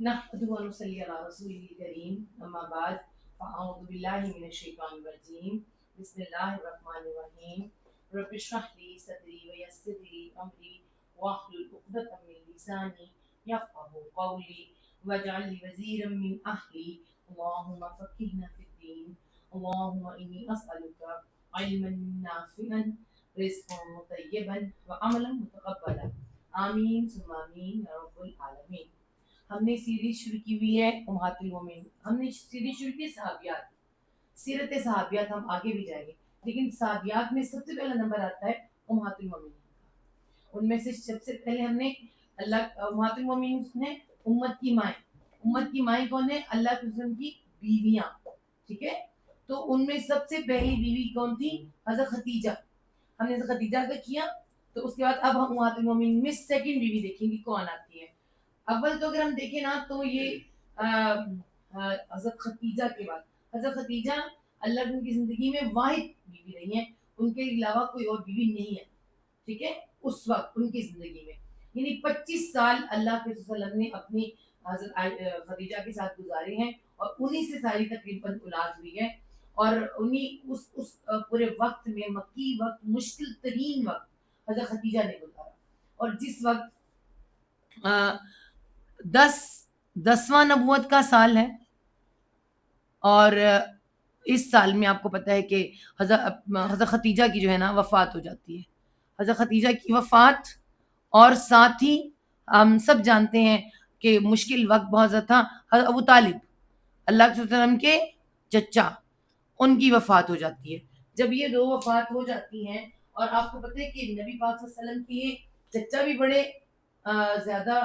نحمده ونصلي على رسوله الكريم أما بعد فأعوذ بالله من الشيطان الرجيم بسم الله الرحمن الرحيم رب اشرح لي صدري ويسر لي أمري واحلل عقدة من لساني يفقهوا قولي واجعل لي وزيرا من أهلي اللهم فقهنا في الدين اللهم إني أسألك علما نافعا رزقا طيبا وعملا متقبلا آمین ثم آمین یا رب العالمین۔ ہم نے سیریز شروع کی ہوئی ہے امہات المومنین، ہم نے سیریز شروع کی صحابیات، سیرت صحابیات، ہم آگے بھی جائیں گے، لیکن صحابیات میں سب سے پہلا نمبر آتا ہے امہات المومنین کا۔ ان میں سے سب سے پہلے ہم نے امہات المومنین نے امت کی مائیں، امت کی مائیں کون ہے؟ اللہ کے رسول کی بیویاں، ٹھیک ہے؟ تو ان میں سب سے پہلی بیوی کون تھی؟ حضرت خدیجہ۔ ہم نے حضرت خدیجہ کا کیا، تو اس کے بعد اب ہم امہات المومنین میں سیکنڈ بیوی دیکھیں گے کون آتی ہے۔ اول تو اگر ہم دیکھیں نا تو یہ حضرت خدیجہ کے بعد، حضرت خدیجہ اللہ کی ان کی زندگی میں واحد بیوی رہی ہیں، ان کے علاوہ کوئی اور بیوی نہیں ہے، ٹھیک ہے؟ اس وقت ان کی زندگی میں یعنی 25 سال اللہ کے رسول صلی اللہ علیہ وسلم نے اپنی حضرت خدیجہ کے ساتھ گزارے ہیں، اور انہی سے ساری تقریباً اولاد ہوئی ہے، اور انہی اس پورے وقت میں مکی وقت، مشکل ترین وقت حضرت خدیجہ نے گزارا۔ اور جس وقت 10واں نبوت کا سال ہے، اور اس سال میں آپ کو پتہ ہے کہ حضرت خدیجہ کی جو ہے نا وفات ہو جاتی ہے، حضرت خدیجہ کی وفات، اور ساتھ ہی ہم سب جانتے ہیں کہ مشکل وقت بہت زیادہ تھا، حضرت ابو طالب اللہ کے وسلم کے چچا، ان کی وفات ہو جاتی ہے۔ جب یہ دو وفات ہو جاتی ہیں، اور آپ کو پتہ ہے کہ نبی پاک صلی اللہ علیہ وسلم کے چچا بھی بڑے زیادہ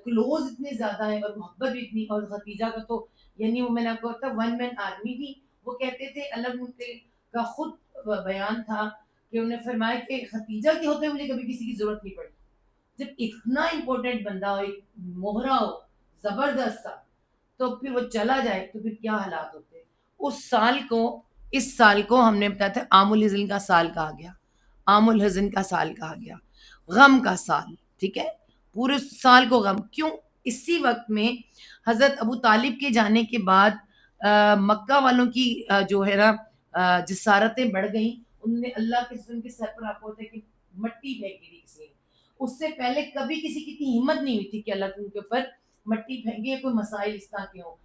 کلوز اتنے زیادہ ہیں، اور محبت بھی اتنی، اور خدیجہ کا تو یعنی وہ میں نے آپ کو بتایا ون مین آرمی تھی۔ وہ کہتے تھے، اللہ کا خود بیان تھا کہ انہوں نے فرمایا کہ خدیجہ کے ہوتے مجھے کبھی کسی کی ضرورت نہیں پڑی۔ جب اتنا امپورٹنٹ بندہ ہو، ایک موہرا ہو، زبردست تھا، تو پھر وہ چلا جائے تو پھر کیا حالات ہوتے۔ اس سال کو، اس سال کو ہم نے بتایا تھا عام الحزن کا سال کہا گیا، عام الحزن کا سال کہا گیا، غم کا سال، ٹھیک ہے؟ پورے سال کو غم کیوں؟ اسی وقت میں حضرت ابو طالب کے جانے کے بعد مکہ والوں کی جو ہے نا جسارتیں بڑھ گئیں۔ انہوں نے اللہ کے رسول کے سر پر آپ کو ہوتا ہے کہ مٹی پھینکی تھی کسی نے، اس سے پہلے کبھی کسی کی اتنی ہمت نہیں ہوئی تھی کہ اللہ کے اوپر مٹی پھینکے، کوئی مسائل اس طرح کے ہوں۔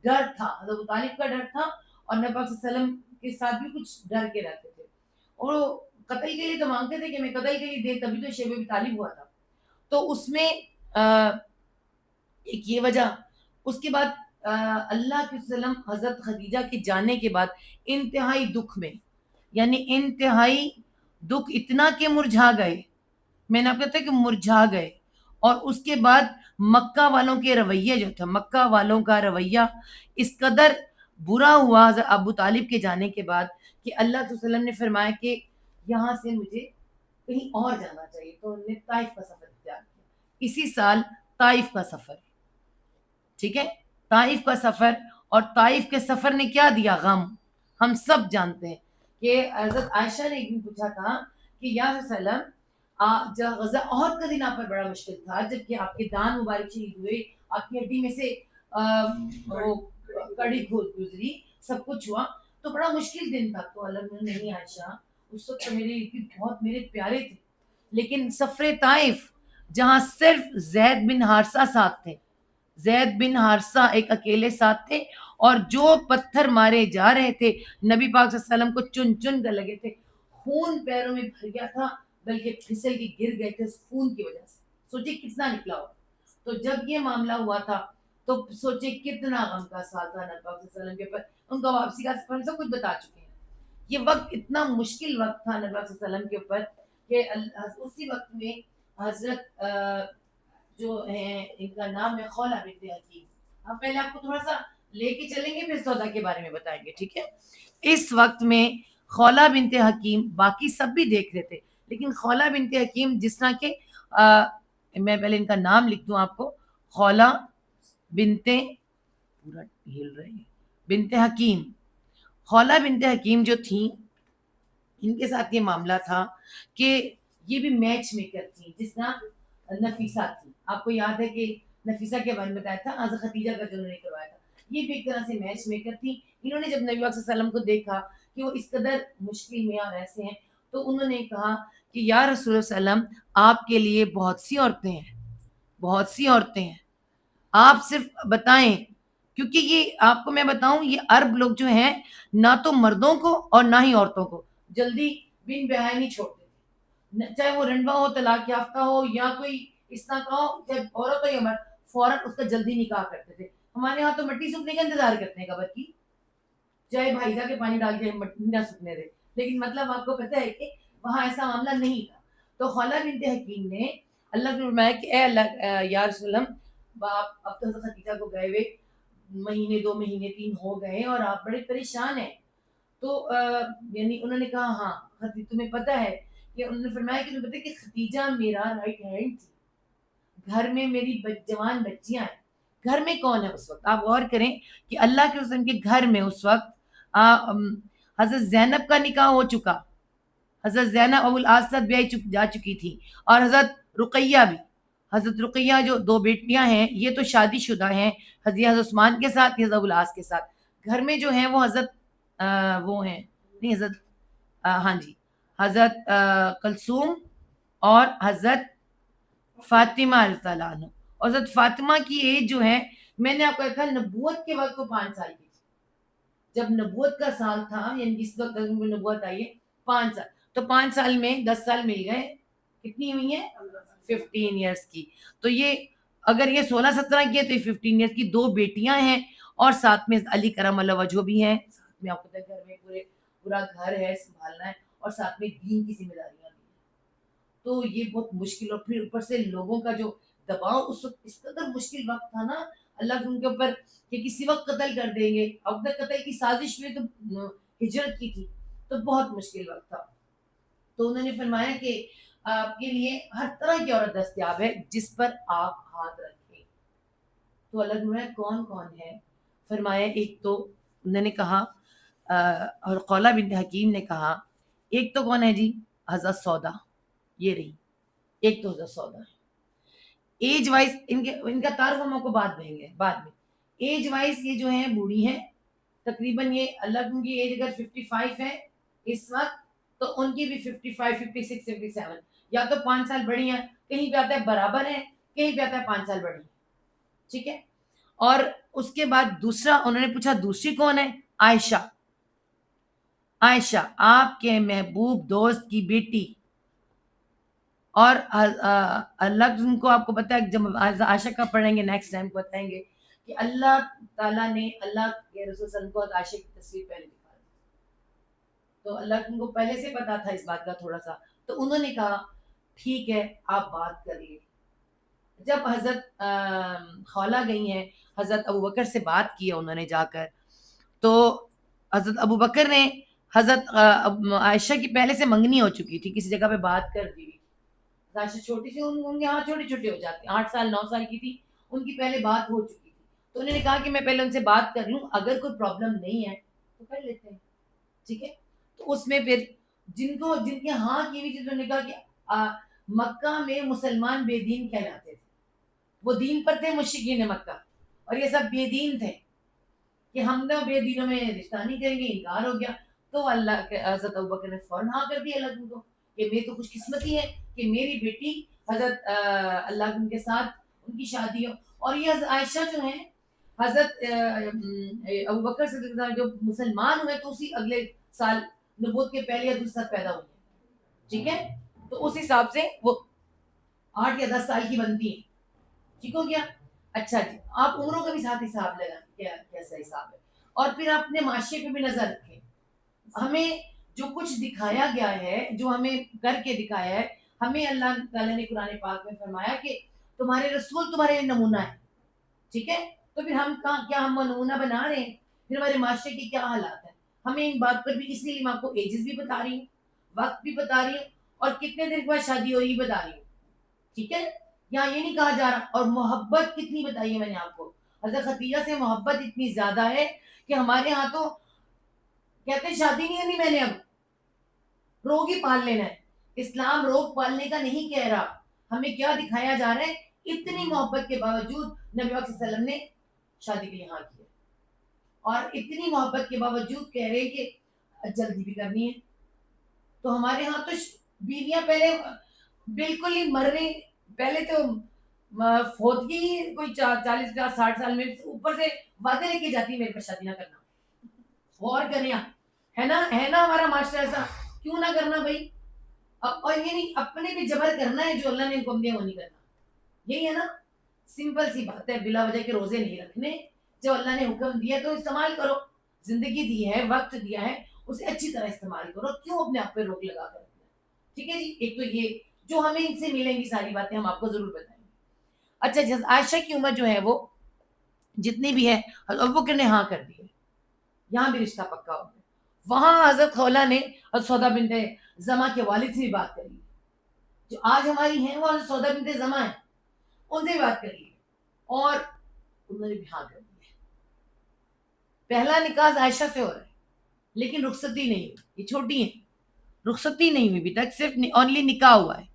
ڈر تھا، حضرت ابو طالب کا ڈر تھا، اور نبی پاک صلی اللہ علیہ وسلم کے ساتھ بھی کچھ ڈر کے رہتے تھے، اور وہ قتل کے لیے تو مانگتے تھے کہ میں قتل کے لیے دے، تبھی تو شیب ابی طالب ہوا تھا۔ تو اس میں ایک یہ وجہ، اس کے بعد اللہ کے وسلم حضرت خدیجہ کے جانے کے بعد انتہائی دکھ میں، یعنی انتہائی دکھ اتنا کہ مرجھا گئے، میں نے آپ کو کہتا کہ مرجھا گئے۔ اور اس کے بعد مکہ والوں کے رویہ جو تھا، مکہ والوں کا رویہ اس قدر برا ہوا حضرت ابو طالب کے جانے کے بعد کہ اللہ کے وسلم نے فرمایا کہ یہاں سے مجھے کہیں اور جانا چاہیے، تو انہوں نے طائف کا سفر اختیار کیا، اسی سال طائف کا سفر، ٹھیک ہے؟ طائف کا سفر، اور طائف کے سفر نے کیا دیا؟ غم۔ ہم سب جانتے ہیں کہ حضرت عائشہ نے ایک دن پوچھا تھا کہ یا رسول اللہ، جب غزہ احد کا دن آپ پر بڑا مشکل تھا، جبکہ آپ کے دان مبارک شہید ہوئے، آپ کی ہڈی میں سے وہ کڑی گزری، سب کچھ ہوا، تو بڑا مشکل دن تھا۔ تو اللہ نے نہیں عائشہ، اس وقت میرے بہت میرے پیارے تھے، لیکن سفر طائف جہاں صرف زید بن حارثہ ساتھ تھے، زید بن حارثہ ایک اکیلے ساتھ تھے، اور جو پتھر مارے جا رہے تھے نبی پاک صلی اللہ علیہ وسلم کو چن چن کر لگے تھے، خون پیروں میں بھر گیا تھا، بلکہ پھسل کے گر گئے تھے اس خون کی وجہ سے۔ سوچے کتنا نکلا ہوا۔ تو جب یہ معاملہ ہوا تھا تو سوچے کتنا غم کا سال تھا نبی پاک صلی اللہ علیہ وسلم کے اوپر۔ ان کا واپسی کا سفر سب کچھ بتا چکے ہیں۔ یہ وقت اتنا مشکل وقت تھا نبی پاک صلی اللہ علیہ وسلم کے اوپر کہ اسی وقت میں حضرت جو ہیں، ان کا نام ہے خولہ بنت حکیم، ہم پہلے آپ کو تھوڑا سا لے کے چلیں گے، پھر سودا کے بارے میں بتائیں گے، ٹھیک ہے؟ اس وقت میں خولہ بنت حکیم، باقی سب بھی دیکھ رہے تھے، لیکن خولہ بنت حکیم جس طرح کے میں پہلے ان کا نام لکھ دوں آپ کو، خولہ بنت، پورا ہل رہے ہیں، بنت حکیم، خولہ بنت حکیم جو تھیں، ان کے ساتھ یہ معاملہ تھا کہ یہ بھی میچ میکر تھی، جس طرح نفیسہ تھی۔ آپ کو یاد ہے کہ نفیسہ کے بارے میں بتایا تھا، حضرت خدیجہ کا جو انہوں نے کروایا تھا. یہ بھی ایک طرح سے میچ میکر تھی. انہوں نے جب نبی پاک صلی اللہ علیہ وسلم کو دیکھا کہ وہ اس قدر مشکل میں اور ایسے ہیں، تو انہوں نے کہا کہ یا رسول اللہ صلی اللہ علیہ وسلم، آپ کے لیے بہت سی عورتیں ہیں، بہت سی عورتیں ہیں، آپ صرف بتائیں. کیونکہ یہ آپ کو میں بتاؤں، یہ عرب لوگ جو ہیں نہ تو مردوں کو اور نہ ہی عورتوں کو جلدی بن بیاہ نہیں چھوڑتے تھے، چاہے وہ رنڈوا ہو، طلاق یافتہ ہو، یا کوئی اس طرح کا ہو، چاہے عورت ہو یا مرد، فوراً اس کا جلدی نکاح کرتے تھے. ہمارے یہاں تو مٹی سوکھنے کا انتظار کرتے ہیں قبر کی، چاہے بھائی جا کے پانی ڈال کے مٹی نہ سوکھنے دے. لیکن مطلب آپ کو پتہ ہے کہ وہاں ایسا معاملہ نہیں تھا. تو خولہ بنت حکیم نے اللہ کو فرمایا کہ اے اللہ یا رسول اللہ، آپ اب تو حضرت خدیجہ کو گئے ہوئے مہینے 2 مہینے 3 ہو گئے اور آپ بڑے پریشان ہیں. تو یعنی انہوں نے کہا ہاں تمہیں پتہ ہے کہ انہوں نے فرمایا کہ تمہیں پتہ ہے کہ خدیجہ میرا رائٹ ہینڈ تھی، گھر میں میری جوان بچیاں ہیں. گھر میں کون ہے اس وقت؟ آپ غور کریں کہ اللہ کے رسول کے گھر میں اس وقت حضرت زینب کا نکاح ہو چکا، حضرت زینب ابو العاص ساتھ بیائی جا چکی تھی، اور حضرت رقیہ بھی. حضرت رقیہ جو 2 بیٹیاں ہیں، یہ تو شادی شدہ ہیں، حضرت عثمان کے ساتھ، حضرت ابو العاص کے ساتھ. گھر میں جو ہیں وہ حضرت وہ ہیں، نہیں حضرت ہاں جی، حضرت کلثوم اور حضرت فاطمہ رضی اللہ عنہ. اور حضرت فاطمہ کی ایج جو ہے، میں نے آپ کو کہا نبوت کے وقت وہ 5 سال کی تھی. جب نبوت کا سال تھا، یعنی جس وقت نبوت آئی ہے 5 سال، تو 5 سال میں 10 سال مل گئے، کتنی ہوئی ہیں 15 ایئرس کی. تو یہ اگر یہ 16-17 کی ہے تو یہ 15 ایئرس کی. 2 بیٹیاں ہیں اور ساتھ میں علی کرم اللہ وجہ بھی ہیں. ساتھ میں آپ کو پتہ ہے گھر میں پورا گھر ہے سنبھالنا ہے، اور ساتھ میں دین کی ذمہ داریاں بھی ہیں. تو یہ بہت مشکل، اور پھر اوپر سے لوگوں کا جو دباؤ اس وقت اس قدر مشکل وقت تھا نا اللہ کے ان کے اوپر کہ کسی وقت قتل کر دیں گے. اب تک قتل کی سازش میں تو ہجرت کی تھی، تو بہت مشکل وقت تھا. تو انہوں نے فرمایا کہ آپ کے لیے ہر طرح کی عورت دستیاب ہے جس پر آپ ہاتھ رکھیں. تو اللہ نے کون کون ہے؟ فرمایا ایک تو انہوں نے کہا اور خولہ بنت حکیم نے کہا ایک تو کون ہے جی؟ حضرت سودا، یہ رہی ایک تو حضرت سودا. ایج وائز ان کا تعارف ہم آپ کو بعد دیں گے بعد میں. ایج وائز یہ جو ہیں بوڑھی ہیں تقریباً. یہ اللہ کی ایج اگر 55 ہے اس وقت، تو ان کی بھی 55 56 57، یا تو 5 سال بڑی ہیں، کہیں پہ آتا ہے برابر ہیں، کہیں پہ آتا ہے 5 سال بڑی ہیں. ٹھیک ہے. اور اس کے بعد دوسرا انہوں نے پوچھا دوسری کون ہے؟ عائشہ. عائشہ آپ کے محبوب دوست کی بیٹی. اور اللہ کو آپ کو پتہ ہے جب عائشہ کا پڑھیں گے نیکسٹ ٹائم کو بتائیں گے کہ اللہ تعالیٰ نے اللہ کے رسول صلی اللہ علیہ وسلم کو عائشہ کی تصویر پہلے دکھا دی. تو اللہ کو پہلے سے پتا تھا اس بات کا تھوڑا سا. تو انہوں نے کہا ٹھیک ہے آپ بات کر لیے. جب حضرت خولہ گئی ہیں حضرت ابو بکر سے بات کی انہوں نے جا کر، تو حضرت ابو بکر نے حضرت عائشہ کی پہلے سے منگنی ہو چکی تھی، کسی جگہ پہ بات کر دی. عائشہ چھوٹی سی ان کے ہاں چھوٹی چھوٹی ہو جاتی، 8 سال 9 سال کی تھی، ان کی پہلے بات ہو چکی تھی. تو انہوں نے کہا کہ میں پہلے ان سے بات کر لوں، اگر کوئی پرابلم نہیں ہے تو کر لیتے ہیں. ٹھیک ہے. تو اس میں پھر جن کے ہاں کی ہوئی تھی، انہوں نے کہا کہ مکہ میں مسلمان بے دین کہلاتے تھے، وہ دین پر تھے مشرکین مکہ، اور یہ سب بے دین تھے کہ ہم نے بے دینوں میں رشتہ نہیں کریں گے. انکار ہو گیا. تو اللہ کے حضرت ابوبکر نے فوراً ہاں کر دیا اللہ کو کہ میری تو خوش قسمتی ہے کہ میری بیٹی حضرت اللہ کے ساتھ ان کی شادی ہو. اور یہ عائشہ جو ہیں حضرت ابوبکر صدیق اللہ جو مسلمان ہوئے تو اسی اگلے سال نبوت کے پہلے یا دوسرے سال پیدا ہوئے. ٹھیک ہے. تو اس حساب سے وہ 8 یا 10 سال کی بنتی ہیں. ٹھیک ہو گیا. اچھا جی، آپ عمروں کا بھی ساتھ حساب لگائیں کیسا حساب ہے. اور پھر آپ اپنے معاشرے پہ بھی نظر رکھیں. ہمیں جو کچھ دکھایا گیا ہے، جو ہمیں کر کے دکھایا ہے، ہمیں اللہ تعالیٰ نے قرآن پاک میں فرمایا کہ تمہارے رسول تمہارے نمونہ ہے. ٹھیک ہے. تو پھر ہم کیا ہم نمونہ بنا رہے ہیں؟ پھر ہمارے معاشرے کی کیا حالات ہیں؟ ہمیں ان بات پر بھی، اس لیے میں آپ کو ایجز بھی بتا رہی ہوں، وقت بھی بتا رہی ہوں، اور کتنے دن کے بعد شادی ہو رہی بتا رہی ہوں. ٹھیک ہے. یہاں یہ نہیں کہا جا رہا. اور محبت کتنی بتائی ہے میں نے آپ کو. حضرت خدیجہ سے محبت اتنی زیادہ ہے کہ ہمارے ہاں تو کہتے ہیں شادی نہیں کرنی میں نے، اب روگ ہی پال لینا ہے. اسلام روگ پالنے کا نہیں کہہ رہا. ہمیں کیا دکھایا جا رہا ہے اتنی محبت کے باوجود نبی پاک صلی اللہ علیہ وسلم نے شادی کے لیے ہاں کیا، اور اتنی محبت کے باوجود کہہ رہے کہ جلدی بھی کرنی ہے. تو ہمارے ہاں تو بیویاں پہلے بالکل ہی مرنے، پہلے تو فوتگی ہی کوئی 40 60 سال میں اوپر سے وعدے لے کے جاتی میرے پاس شادی نہ کرنا. غور کریں آپ، ہے نا ہمارا معاشرہ ایسا، کیوں نہ کرنا بھائی. اور یہ نہیں اپنے پہ جبر کرنا ہے جو اللہ نے حکم دیا وہ نہیں کرنا. یہی ہے نا، سمپل سی بات ہے. بلا وجہ کے روزے نہیں رکھنے، جو اللہ نے حکم دیا تو استعمال کرو. زندگی دی ہے، وقت دیا ہے، اسے اچھی طرح استعمال کرو. کیوں اپنے آپ پہ روک لگا کر رکھنا؟ ٹھیک ہے جی. ایک تو یہ جو ہمیں ان سے ملیں گی ساری باتیں ہم آپ کو ضرور بتائیں گے. اچھا، عائشہ کی عمر جو ہے وہ جتنی بھی ہے ابو بکر نے ہاں کر دی ہے، یہاں بھی رشتہ پکا ہو گیا. وہاں حضرت خولہ نے حضرت سودا بنت زما کے والد سے بھی بات کری، جو آج ہماری ہیں وہ حضرت سودا بنت زما ہیں، ان سے بھی بات کری اور انہوں نے بھی ہاں کر دی ہے. پہلا نکاح عائشہ سے ہو رہا ہے لیکن رخصتی نہیں ہوئی، یہ چھوٹی ہیں، رخصتی نہیں ہوئی ابھی تک، صرف اونلی نکاح ہوا ہے.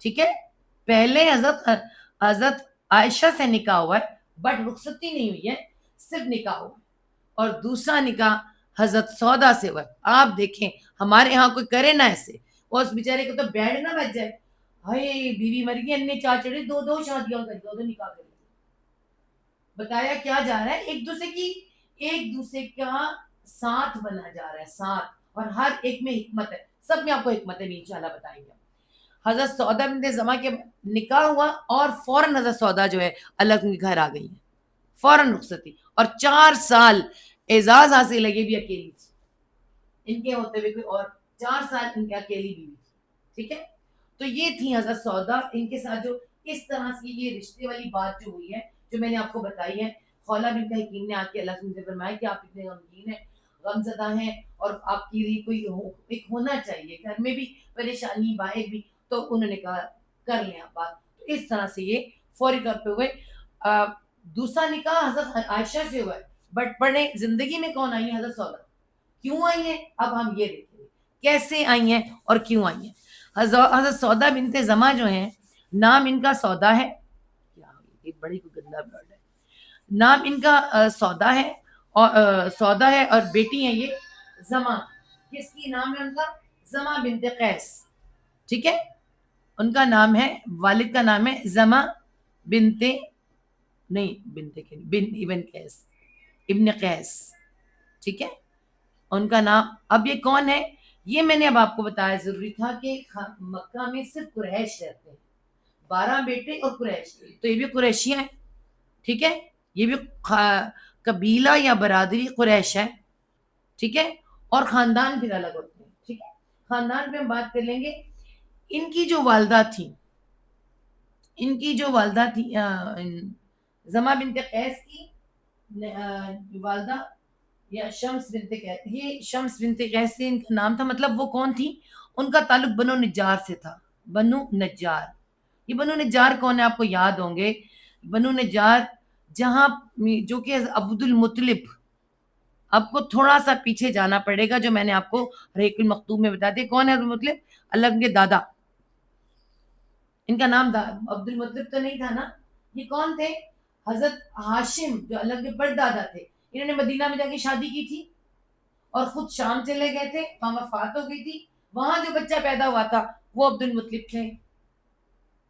ٹھیک ہے، پہلے حضرت عائشہ سے نکاح ہوا ہے بٹ رخصتی نہیں ہوئی ہے، صرف نکاح ہوا ہے. اور دوسرا نکاح حضرت سودا سے ہوا ہے. آپ دیکھیں ہمارے ہاں کوئی کرے نہ ایسے، اور اس بیچارے کو تو بیڈ نہ بچ جائے، ہائے بیوی مر گئی، انہیں چار چڑھے، دو شادیاں کر دو نکاح کر. بتایا کیا جا رہا ہے، ایک دوسرے کا ساتھ بنا جا رہا ہے، ساتھ. اور ہر ایک میں حکمت ہے، سب میں آپ کو حکمت ہے انشاءاللہ بتائیں گے. حضرت سودا بنت زما کے نکاح ہوا اور فوراً حضرت سودا جو ہے اللہ کے گھر آ گئی ہیں، فوراً رخصتی. اور 4 سال اعزاز حاصل لگے بھی اکیلی تھی، ان کے ہوتے ہوئے کوئی اور 4 سال ان کے اکیلی بھی. ٹھیک ہے، تو یہ تھی حضرت سودا. ان کے ساتھ جو اس طرح کی یہ رشتے والی بات جو ہوئی ہے جو میں نے آپ کو بتائی ہے. خولہ بنت حکیم نے آ کے اللہ سے فرمایا کہ آپ اتنے غمگین ہیں، غم زدہ ہیں، اور آپ کی لیے کوئی ایک ہونا چاہیے گھر میں بھی پریشانی باہر بھی. تو انہوں نے کہا کر لیں آپ بات. تو اس طرح سے یہ فوری طور پہ ہوئے. دوسرا نکاح حضرت عائشہ سے ہوا ہے بٹ پڑھیں زندگی میں کون آئی ہیں؟ حضرت سودا. کیوں آئی ہیں اب ہم یہ دیکھیں گے، کیسے آئی ہیں اور کیوں آئی ہیں. حضرت سودا بنت زما جو ہیں، نام ان کا سودا ہے، یہ بڑی گندا ورڈ ہے، نام ان کا سودا ہے، اور سودا ہے اور بیٹی ہیں یہ زما. کس کی نام ہے ان کا؟ زما بنت قیس. ٹھیک ہے، ان کا نام ہے، والد کا نام ہے زما بنت، نہیں بنت بن ابن قیس، ابن قیس. ٹھیک ہے، ان کا نام. اب یہ کون ہے؟ یہ میں نے اب آپ کو بتایا ضروری تھا کہ مکہ میں صرف قریش رہتے ہیں، 12 بیٹے اور قریش، تو یہ بھی قریشی ہیں. ٹھیک ہے، یہ بھی قبیلہ یا برادری قریش ہے. ٹھیک ہے، اور خاندان پھر الگ ہوتے ہیں. ٹھیک ہے، خاندان پہ ہم بات کر لیں گے. ان کی جو والدہ تھی، زما بنت قیس کی والدہ یا شمس بنت قیس، یہ شمس بنت قیس سے ان کا نام تھا. مطلب وہ کون تھی؟ ان کا تعلق بنو نجار سے تھا. بنو نجار، یہ بنو نجار کون ہے؟ آپ کو یاد ہوں گے بنو نجار، جہاں جو کہ عبد المطلب. آپ کو تھوڑا سا پیچھے جانا پڑے گا، جو میں نے آپ کو رحیق المختوم میں بتا دیا. کون ہے عبد المطلب؟ اللہ کے دادا. ان کا نام عبد المطلب تو نہیں تھا نا. یہ کون تھے؟ حضرت ہاشم جو اللہ کے بڑے دادا تھے. انہوں نے مدینہ میں جا کے شادی کی تھی اور خود شام چلے گئے تھے، وہاں وفات ہو گئی تھی. وہاں جو بچہ پیدا ہوا تھا وہ عبد المطلب تھے.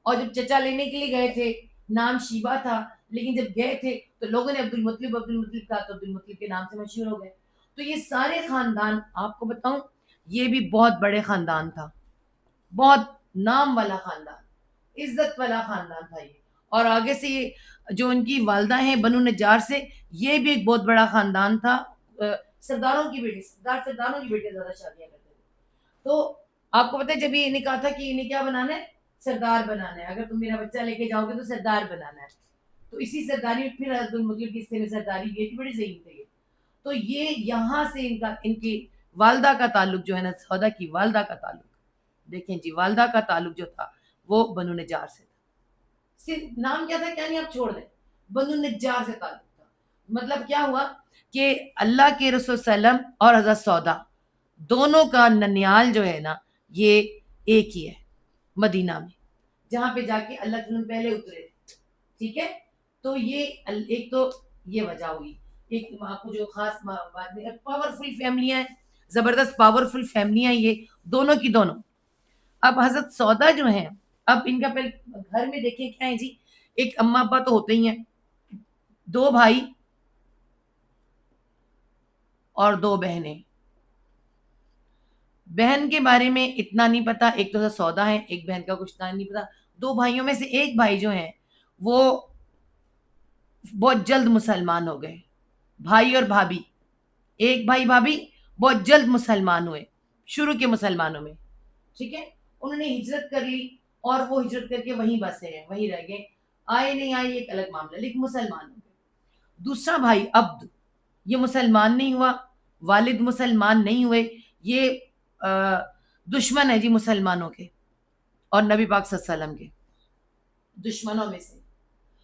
اور جب چچا لینے کے لیے گئے تھے نام شیبہ تھا، لیکن جب گئے تھے تو لوگوں نے عبد المطلب کہا تو عبد المطلب کے نام سے مشہور ہو گئے. تو یہ سارے خاندان آپ کو بتاؤں، یہ بھی بہت بڑے خاندان تھا، بہت نام والا خاندان، عزت والا خاندان تھا یہ. اور آگے سے یہ جو ان کی والدہ ہیں بنو نجار سے، یہ بھی ایک بہت بڑا خاندان تھا. سرداروں کی بیٹی، سرداروں کی بیٹی زیادہ شادیاں کرتے تھے. تو آپ کو پتہ ہے جب یہ انہیں کہا تھا کہ انہیں کیا بنانا ہے؟ سردار بنانا ہے. اگر تم میرا بچہ لے کے جاؤ گے تو سردار بنانا ہے. تو اسی سرداری میں پھر حضرت المطلب کی حصے میں سرداری گئی تھی، بڑی ذہین تھے یہ. تو یہ یہاں سے ان کی والدہ کا تعلق جو ہے نا، سودا کی والدہ کا تعلق دیکھیں جی، والدہ کا تعلق جو تھا وہ بنو نجار سے تھا. صرف نام کیا تھا کیا نہیں آپ چھوڑ دیں، بنو نجار سے تعلق تھا. مطلب کیا ہوا کہ اللہ کے رسول صلی اللہ علیہ وسلم اور حضرت سودا دونوں کا ننیال جو ہے نا یہ ایک ہی ہے، مدینہ میں، جہاں پہ جا کے اللہ کے پہلے اترے تھے. ٹھیک ہے. تو یہ ایک تو یہ وجہ ہوئی. ایک آپ کو جو خاص بات میں پاورفل فیملیاں ہیں, زبردست پاورفل فیملیاں یہ دونوں کی دونوں. اب حضرت سودا جو ہیں, اب ان کا پہلے گھر میں دیکھیں کیا ہے جی, ایک اماں ابا تو ہوتے ہی ہیں, 2 بھائی اور 2 بہنیں. بہن کے بارے میں اتنا نہیں پتا, ایک تو سودا ہے, ایک بہن کا کچھ نہیں پتا. 2 بھائیوں میں سے ایک بھائی جو ہیں وہ بہت جلد مسلمان ہو گئے. بھائی اور بھابھی, ایک بھائی بھابھی بہت جلد مسلمان ہوئے, شروع کے مسلمانوں میں. ٹھیک ہے, انہوں نے ہجرت کر لی اور وہ ہجرت کر کے وہیں بسے ہیں, وہیں رہ گئے. آئے نہیں آئے ایک الگ معاملہ, لیکن مسلمان ہو گئے. دوسرا بھائی عبد, یہ مسلمان نہیں ہوا, والد مسلمان نہیں ہوئے, یہ دشمن ہے جی مسلمانوں کے اور نبی پاک صلی اللہ علیہ وسلم کے دشمنوں میں سے.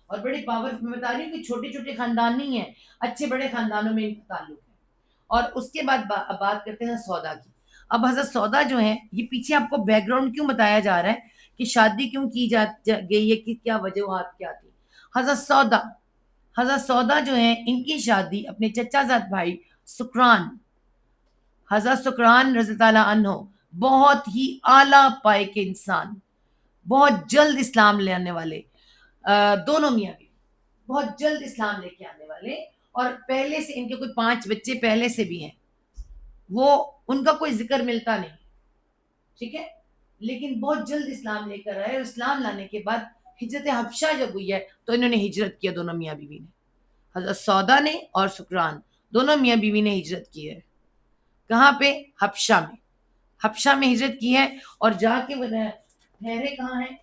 اور بڑی پاور, میں بتا رہی ہوں کہ چھوٹے چھوٹے خاندان نہیں ہیں, اچھے بڑے خاندانوں میں ان کا تعلق ہے. اور اس کے بعد بات کرتے ہیں سودا کی. اب حضرت سودا جو ہیں, یہ پیچھے آپ کو بیک گراؤنڈ کیوں بتایا جا رہا ہے کہ شادی کیوں کی گئی ہے, کہ کیا وجوہات کیا تھی. حضرت سودا جو ہیں, ان کی شادی اپنے چچا زاد بھائی سکران, حضرت سکران رضی اللہ عنہ, بہت ہی اعلیٰ پائے کے انسان, بہت جلد اسلام لے آنے والے, دونوں میاں بھی بہت جلد اسلام لے کے آنے والے, اور پہلے سے ان کے کوئی 5 بچے پہلے سے بھی ہیں, وہ ان کا کوئی ذکر ملتا نہیں. ٹھیک ہے, لیکن بہت جلد اسلام لے کر آئے, اور اسلام لانے کے بعد ہجرت حبشہ جب ہوئی ہے تو انہوں نے ہجرت کیا, دونوں میاں بیوی نے, حضرت سودا نے اور سکران دونوں میاں بیوی نے ہجرت کی ہے. کہاں پہ؟ حبشہ میں. حبشہ میں ہجرت کی ہے, اور جا کے وہ ٹھہرے کہاں ہیں,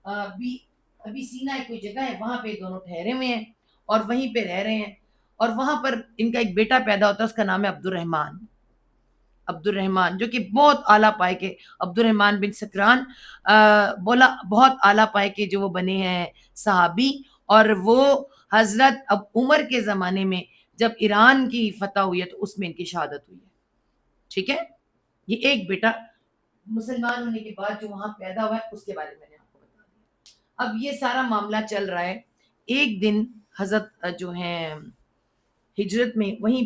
ابھی سینا کوئی جگہ ہے, وہاں پہ دونوں ٹھہرے ہوئے ہیں اور وہیں پہ رہ رہے ہیں. اور وہاں پر ان کا ایک بیٹا پیدا ہوتا ہے, اس کا نام ہے عبد الرحمن, جو کہ بہت اعلیٰ پائے کے, عبد الرحمن بن سکران, بولا بہت اعلیٰ پائے کے جو وہ بنے ہیں صحابی. اور وہ حضرت اب عمر کے زمانے میں جب ایران کی فتح ہوئی ہے تو اس میں ان کی شہادت ہوئی ہے. ٹھیک ہے, یہ ایک بیٹا مسلمان ہونے کے بعد جو وہاں پیدا ہوا ہے اس کے بارے میں نے آپ کو بتا دیا. اب یہ سارا معاملہ چل رہا ہے. ایک دن حضرت جو ہیں ہجرت میں وہیں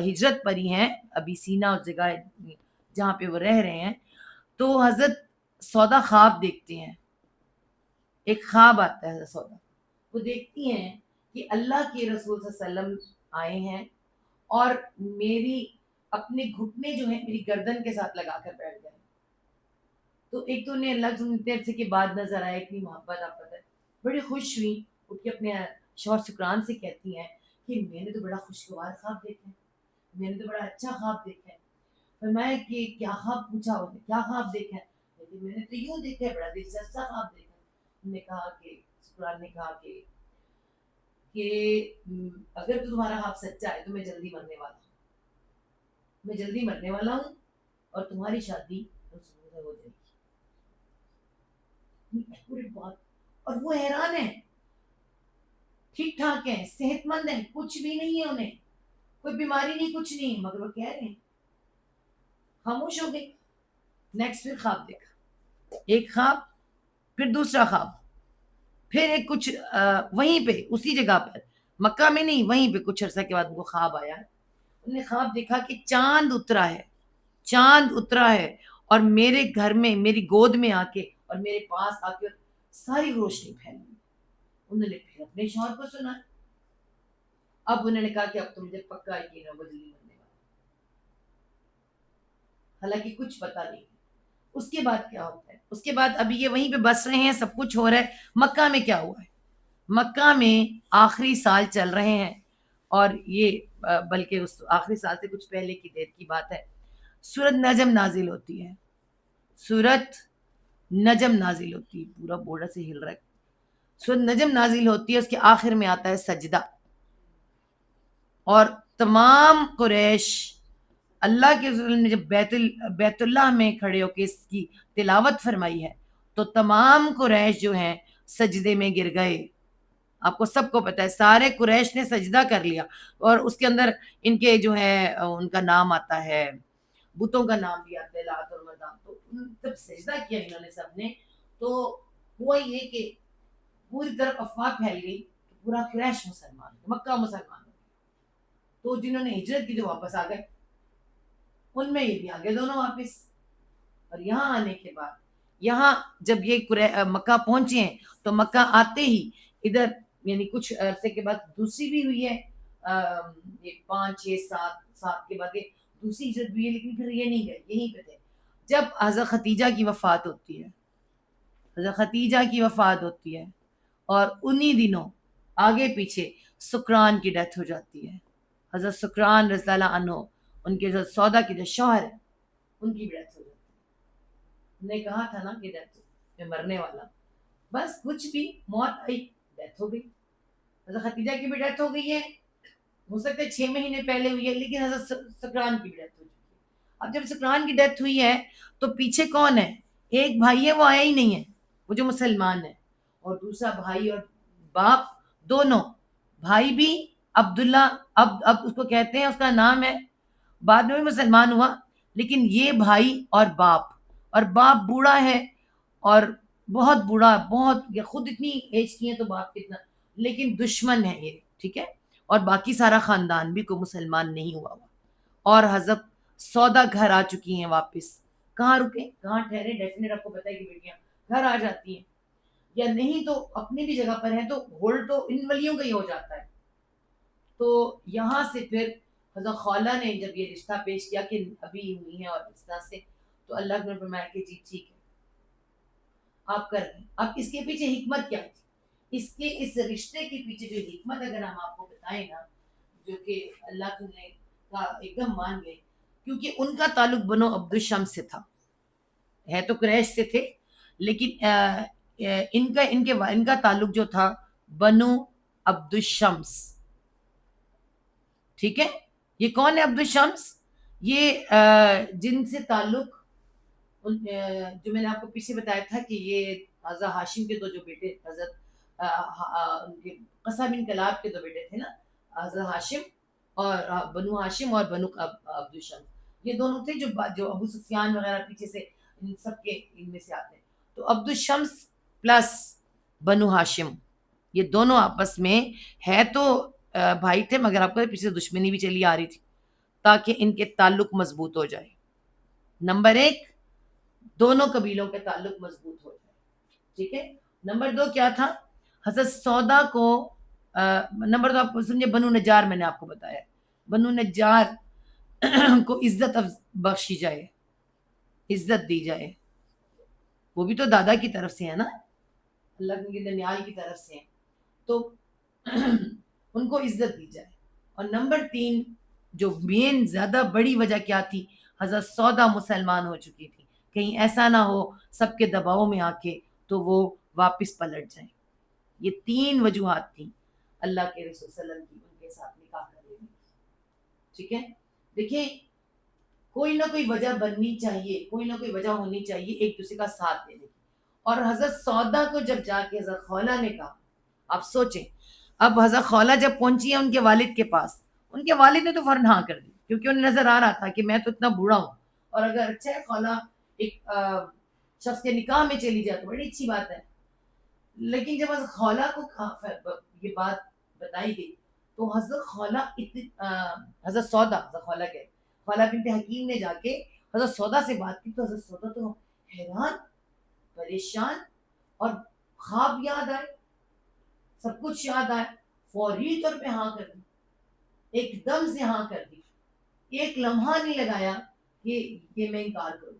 ہجرت پر ہی ہیں, ابھی سینا اور جگہ جہاں پہ وہ رہ رہے ہیں, تو حضرت سودا خواب دیکھتے ہیں. ایک خواب آتا ہے حضرت سودا, وہ دیکھتی ہیں کہ اللہ کے رسول صلی اللہ علیہ وسلم آئے ہیں اور میری اپنے گھٹنے جو ہیں میری گردن کے ساتھ لگا کر بیٹھ گئے. تو ایک تو انہیں اللہ سنتے عرصے کے بعد نظر آیا, اتنی محبت آپ پتہ ہے, بڑی خوش ہوئی, اٹھ کے اپنے شوہر سکران سے کہتی ہیں کہ میں نے تو بڑا خوشگوار خواب دیکھا ہے, میں نے تو بڑا اچھا خواب دیکھا ہے. فرمایا کہ کیا خواب, پوچھا انہوں نے کیا خواب دیکھا ہے, لیکن میں نے تو یوں دیکھا ہے, بڑا دلچسپ خواب دیکھا ہے. نے کہا کہ سکران نے کہا کہ اگر تو تمہارا خواب سچا ہے تو میں جلدی مرنے والا ہوں, اور تمہاری شادی رسول سے ہو جائے گی. اور وہ حیران ہے, ٹھیک ٹھاک ہے, صحت مند ہے, کچھ بھی نہیں ہے انہیں, کوئی بیماری نہیں, کچھ نہیں, مگر وہ کہہ رہے ہیں. خاموش ہو گئی. نیکسٹ پھر خواب دیکھا, ایک خواب, پھر دوسرا خواب, پھر ایک کچھ وہیں پہ اسی جگہ پر, مکہ میں نہیں, وہیں پہ کچھ عرصہ کے بعد ان کو خواب آیا. انہوں نے خواب دیکھا کہ چاند اترا ہے اور میرے گھر میں میری گود میں آ کے اور میرے پاس آ کے ساری روشنی پھیل گئی. انہوں نے پھر اپنے شوہر کو سنا. اب انہوں نے کہا کہ اب تو مجھے پکا یقین ہے وہ جلدی مرنے والا, حالانکہ کچھ پتا نہیں. اس کے بعد کیا ہوتا ہے, اس کے بعد ابھی یہ وہیں پہ بس رہے ہیں, سب کچھ ہو رہا ہے. مکہ میں کیا ہوا ہے, مکہ میں آخری سال چل رہے ہیں, اور یہ بلکہ اس آخری سال سے کچھ پہلے کی دیر کی بات ہے. سورۃ نجم نازل ہوتی ہے, پورا بورڈر سے ہل رہا ہے. سورۃ نجم نازل ہوتی ہے, اس کے آخر میں آتا ہے سجدہ, اور تمام قریش اللہ کے رسول نے جب بیت اللہ میں کھڑے ہو کے اس کی تلاوت فرمائی ہے تو تمام قریش جو ہیں سجدے میں گر گئے. آپ کو سب کو پتا ہے, سارے قریش نے سجدہ کر لیا, اور اس کے اندر ان کے جو ہے ان کا نام آتا ہے, بتوں کا نام بھی آتا ہے, لات اور منات, تو جب سجدہ کیا انہوں نے سب نے, تو ہوا یہ کہ پوری طرف افواہ پھیل گئی، پورا قریش مسلمان، مکہ مسلمان، تو جنہوں نے ہجرت کی جو واپس آ گئے، ان میں یہ بھی آ گئے دونوں واپس. اور یہاں آنے کے بعد، یہاں جب یہ مکہ پہنچے ہیں تو مکہ آتے ہی ادھر یعنی کچھ عرصے کے بعد دوسری بھی ہوئی ہے، یہ 5 6 7 کے بعد یہ دوسری ہجرت بھی ہے، لیکن پھر یہ نہیں گئے، یہیں پہ تھے. جب حضرت ختیجہ کی وفات ہوتی ہے، حضرت ختیجہ کی وفات ہوتی ہے، اور انہی دنوں آگے پیچھے سکران کی ڈیتھ ہو جاتی ہے. حضرت سکران رضی اللہ عنہ، ان کے حضرت سودا کے جو شوہر ہیں، ان کی بھی ڈیتھ ہو جاتی ہے. نے کہا تھا نا کہ ڈیتھ میں مرنے والا، بس کچھ بھی موت آئی، ڈیتھ ہو گئی. حضرت ختیجہ کی بھی ڈیتھ ہو گئی ہے، ہو سکتا ہے 6 مہینے پہلے ہوئی ہے، لیکن حضرت سکران کی بھی ڈیتھ ہو چکی ہے. اب جب سکران کی ڈیتھ ہوئی ہے تو پیچھے کون ہے؟ ایک بھائی ہے، وہ آیا ہی نہیں ہے، وہ جو مسلمان ہے، اور دوسرا بھائی اور باپ دونوں. بھائی بھی عبداللہ، اب اس کو کہتے ہیں، اس کا نام ہے، بعد میں بھی مسلمان ہوا، لیکن یہ بھائی اور باپ بوڑھا ہے، اور بہت بوڑھا، بہت، خود اتنی ایج کی ہے تو باپ کتنا، لیکن دشمن ہے یہ، ٹھیک ہے. اور باقی سارا خاندان بھی کوئی مسلمان نہیں ہوا. اور حضرت سودا گھر آ چکی ہیں واپس. کہاں رکے، کہاں ٹھہرے؟ ڈیفینیٹ آپ کو پتہ ہے کہ بیٹیاں گھر آ جاتی ہیں، یا نہیں تو اپنی بھی جگہ پر ہیں، تو ہولڈ تو ان ولیوں کا ہی ہو جاتا ہے. تو یہاں سے پھر حضرت خولہ نے جب یہ رشتہ پیش کیا کہ ابھی ہوئی ہے اور اس طرح سے، تو اللہ نے فرمایا کہ جی ٹھیک ہے آپ کر دیں. اب اس کے پیچھے حکمت کیا تھی؟ اس رشتے کے پیچھے جو حکمت اگر ہم آپ کو بتائیں نا، جو کہ اللہ نے کا ایک دم مان گئے، کیونکہ ان کا تعلق بنو عبد الشمس سے تھا. ہے تو قریش سے تھے، لیکن ان کا تعلق جو تھا بنو عبد الشمس. ٹھیک ہے، یہ کون ہے عبد الشمس؟ یہ جن سے تعلق جو میں نے آپ کو پیچھے بتایا تھا کہ یہ حضرت ہاشم کے دو جو بیٹے، حضرت ان کے قصہ بن کلاب کے دو بیٹے تھے نا، حضرت ہاشم اور بنو ہاشم اور بنو عبد الشمس. یہ دونوں تھے جو ابو سفیان وغیرہ پیچھے سے ان سب کے ان میں سے آتے ہیں. تو عبد الشمس پلس بنو ہاشم، یہ دونوں آپس میں ہے تو بھائی تھے، مگر آپ کو پیچھے دشمنی بھی چلی آ رہی تھی، تاکہ ان کے تعلق مضبوط ہو جائے. نمبر 1، دونوں قبیلوں کے تعلق مضبوط ہو جائے. ٹھیک ہے. نمبر 2 کیا تھا؟ حضرت سودا کو نمبر 2 آپ کو سمجھے، بنو نجار میں نے آپ کو بتایا، بنو نجار کو عزت بخشی جائے، عزت دی جائے. وہ بھی تو دادا کی طرف سے ہے نا، اللہ کے دنیال کی طرف سے ہیں، تو ان کو عزت دی جائے. اور نمبر 3 جو مین زیادہ بڑی وجہ کیا تھی؟ حضرت سودا مسلمان ہو چکی تھی، کہیں ایسا نہ ہو سب کے دباؤ میں آ کے تو وہ واپس پلٹ جائیں. یہ 3 وجوہات تھیں اللہ کے رسول صلی اللہ علیہ وسلم کی ان کے ساتھ نکاح کرنے کی. ٹھیک ہے. دیکھیں، کوئی نہ کوئی وجہ بننی چاہیے، کوئی نہ کوئی وجہ ہونی چاہیے ایک دوسرے کا ساتھ دینے کی. اور حضرت سودا کو جب جا کے حضرت خولہ نے کہا، آپ سوچیں، اب حضرت خولہ جب پہنچی ہے ان کے والد کے پاس، ان کے والد نے تو فوراً ہاں کر دی، کیونکہ انہیں نظر آ رہا تھا کہ میں تو اتنا بوڑھا ہوں، اور اگر اچھا ہے خولہ ایک شخص کے نکاح میں چلی جائے تو بڑی اچھی بات ہے. لیکن جب حضرت خولہ کو یہ بات بتائی گئی تو حضرت خولہ حضرت سودا، حضرت خولہ کے خولہ بنت حکیم نے جا کے حضرت سودا سے بات کی، تو حضرت سودا تو حیران، پریشان، اور خواب یاد آئے، سب کچھ یاد آئے، فوری طور پہ ہاں کر دی، ایک دم سے ہاں کر دی. ایک لمحہ نہیں لگایا کہ یہ میں انکار کروں،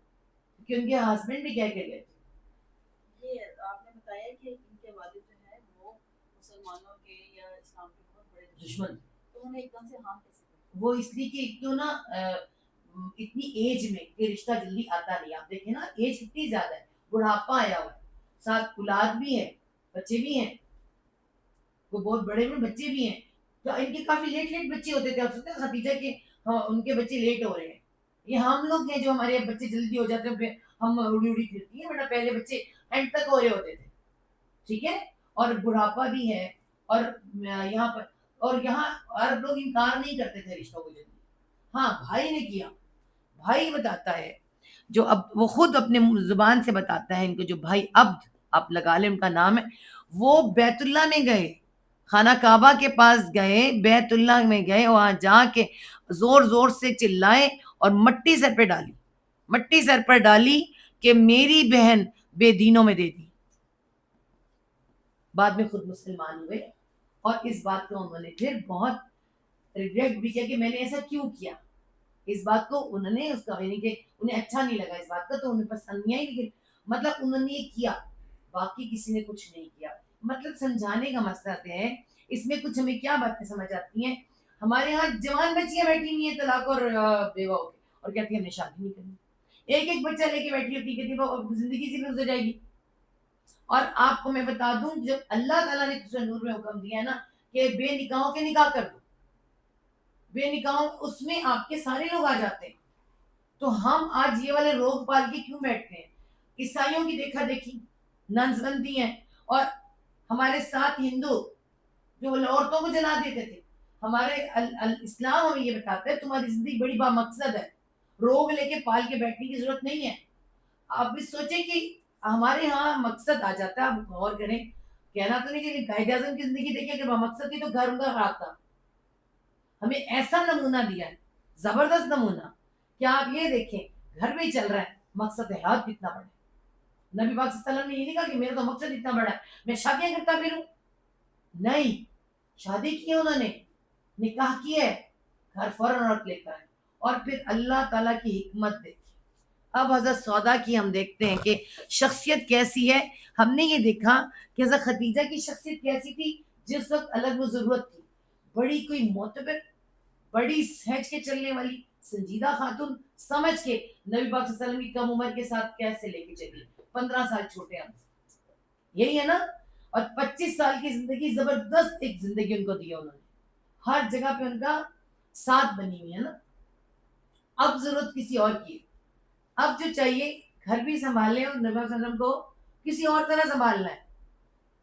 کیونکہ ان کے ہسبینڈ بھی کہہ کے گئے تھے. یہ آپ نے بتایا کہ ان کے والد جو ہے وہ مسلمانوں کے یا اسلام کے بہت بڑے دشمن، تو انہیں ایک دم سے ہاں کیسے کر؟ وہ اس لیے کہ ایک تو نا اتنی ایج میں یہ رشتہ جلدی آتا نہیں. آپ دیکھیں نا ایج کتنی زیادہ ہے، بڑھاپا آیا ہوا ہے، ساتھ اولاد بھی ہے، بچے بھی ہیں، وہ بہت بڑے میں بچے بھی ہیں. تو ان کے کافی لیٹ بچے ہوتے تھے. آپ سنتے ہیں خدیجہ کے ان کے بچے لیٹ ہو رہے ہیں. یہ ہم لوگ ہیں جو ہمارے بچے جلدی ہو جاتے ہیں، پھر ہم اڑی اڑی پھرتی ہیں، ورنہ پہلے بچے اینڈ تک ہو رہے ہوتے تھے. ٹھیک ہے. اور بڑھاپا بھی ہے، اور یہاں پر، اور یہاں عرب لوگ انکار نہیں کرتے تھے رشتوں کو جلدی. ہاں بھائی نے کیا، بھائی بتاتا ہے، جو اب وہ خود اپنے زبان سے بتاتا ہے ان کو، جو بھائی عبد آپ لگا لیں ان کا نام ہے. وہ بیت اللہ میں گئے, خانہ کعبہ کے پاس گئے, بیت اللہ میں گئے, وہاں جا کے زور زور سے چلائے اور مٹی سر پہ ڈالی, مٹی سر پر ڈالی کہ میری بہن بے دینوں میں دے دی. بعد میں خود مسلمان ہوئے اور اس بات کو انہوں نے پھر بہت ریگریٹ بھی کیا کہ میں نے ایسا کیوں کیا. اس بات کو انہوں نے اس کا یعنی کہ انہیں اچھا نہیں لگا اس بات کا, تو انہیں پسند نہیں آئی, لیکن مطلب انہوں نے یہ کیا, باقی کسی نے کچھ نہیں کیا. مطلب سمجھانے کا مقصد ہے اس میں کچھ ہمیں کیا باتیں سمجھ آتی ہیں. ہمارے یہاں جوان بچیاں بیٹھی ہوئی ہیں طلاق اور بیوہ ہو کے, اور کہتی ہیں ہمیں شادی نہیں کرنی. ایک ایک بچہ لے کے بیٹھی ہوتی ہے, کہتی وہ زندگی سے گزر جائے گی. اور آپ کو میں بتا دوں, جب اللہ تعالیٰ نے سورہ نور میں حکم دیا ہے نا کہ بے نکاحوں کے نکاح کر دو, بے نکاحوں اس میں آپ کے سارے لوگ آ جاتے ہیں. تو ہم آج یہ والے روگ پال کے کیوں بیٹھتے ہیں؟ عیسائیوں کی دیکھا دیکھی ننز بنتی ہیں, اور ہمارے ساتھ ہندو جو عورتوں کو جلا دیتے تھے. ہمارے اسلام ہمیں یہ بتاتا ہے تمہاری زندگی بڑی با مقصد ہے, روگ لے کے پال کے بیٹھنے کی ضرورت نہیں ہے. آپ بھی سوچیں کہ ہمارے ہاں مقصد آ جاتا ہے, آپ غور کریں. کہنا تو نہیں کہ قائد اعظم کی زندگی دیکھیں کہ با مقصد تھی تو گھر ان کا خراب تھا. ہمیں ایسا نمونہ دیا ہے, زبردست نمونہ. کیا آپ یہ دیکھیں گھر میں ہی چل رہا ہے, مقصد حیات کتنا بڑا ہے. نبی پاک صلی اللہ علیہ وسلم نے یہ نہیں کہا کہ میرا تو مقصد اتنا بڑا ہے میں شادیاں کرتا پھروں. نہیں, شادی کی ہے انہوں نے, نکاح کیا ہے, گھر فوراً عورت لے کر آئے, اور پھر اللہ تعالیٰ کی حکمت دیکھی. اب حضرت سودا کی ہم دیکھتے ہیں کہ شخصیت کیسی ہے. ہم نے یہ دیکھا کہ حضرت خدیجہ کی شخصیت کیسی تھی. جس وقت الگ وہ ضرورت تھی, بڑی کوئی معتبر, بڑی سہج کے چلنے والی سنجیدہ خاتون سمجھ کے نبی پاک صلی اللہ علیہ وسلم کی کم عمر کے ساتھ کیسے لے کے چلی. 15 سال چھوٹے ہم, یہی ہے نا. اور 25 سال کی زندگی, زبردست ایک زندگی ان کو دیا انہوں نے, ہر جگہ پہ ان کا ساتھ بنی ہوئی ہے نا. اب ضرورت کسی اور کی ہے, اب جو چاہیے گھر بھی سنبھالیں اور نبی صلی اللہ علیہ وسلم کو کسی اور طرح سنبھالنا ہے.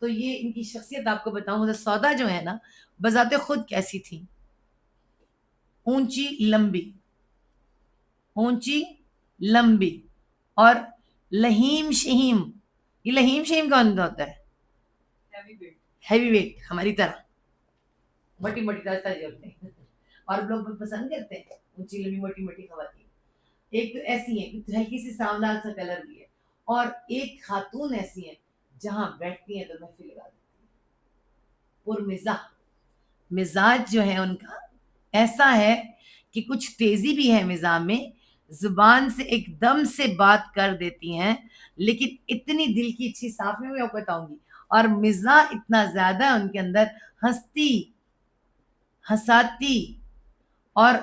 تو یہ ان کی شخصیت آپ کو بتاؤں. سودا جو ہے نا بذات خود کیسی تھی, اونچی لمبی, اونچی لمبی اور لہیم شہیم. یہ لہیم شہیم کون ہوتا ہے؟ ہیوی ویٹ, ہماری طرح موٹی موٹی طرح ہوتے ہیں, اور لوگ پسند کرتے ہیں اونچی لمبی موٹی موٹی خواتین. ایک تو ایسی ہے ہلکی سی سانولا سا کلر بھی ہے, اور ایک خاتون ایسی ہے جہاں بیٹھتی ہیں تو محفل لگا دیتی ہیں. پرمزاح مزاج جو ہے ان کا ایسا ہے کہ کچھ تیزی بھی ہے مزاج میں, زبان سے ایک دم سے بات کر دیتی ہیں, لیکن اتنی دل کی اچھی صاف میں آپ بتاؤں گی. اور مزاح اتنا زیادہ ان کے اندر, ہستی ہساتی. اور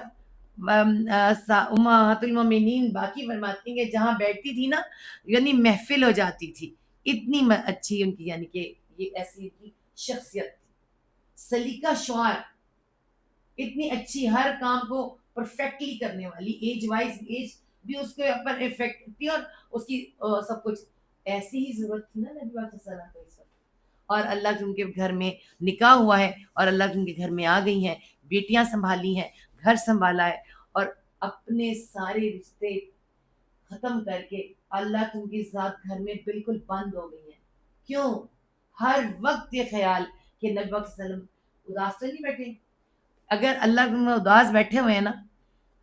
امہات المومنین باقی فرماتی ہیں کہ جہاں بیٹھتی تھی نا یعنی محفل ہو جاتی تھی. اتنی اچھی ان کی یعنی کہ یہ ایسی کی شخصیت تھی. سلیقہ شعار, اتنی اچھی, ہر کام کو پرفیکٹلی کرنے والی, ایج وائز ایج بھی اس کے اوپر افیکٹ تھی, اور اس کی سب کچھ ایسی ہی ضرورت تھی نا نبی پاک صلی اللہ علیہ وسلم. اور اللہ کے ان کے گھر میں نکاح ہوا ہے, اور اللہ کے ان کے گھر میں آ گئی ہیں, بیٹیاں سنبھالی ہیں, گھر سنبھالا ہے, اور اپنے سارے رشتے ختم کر کے اللہ کی ان کی ذات گھر میں بالکل بند ہو گئی ہیں. کیوں؟ ہر وقت یہ خیال کہ نبی پاک صلی اللہ علیہ وسلم اداس تو نہیں بیٹھے. اگر اللہ میں اداس بیٹھے ہوئے ہیں نا,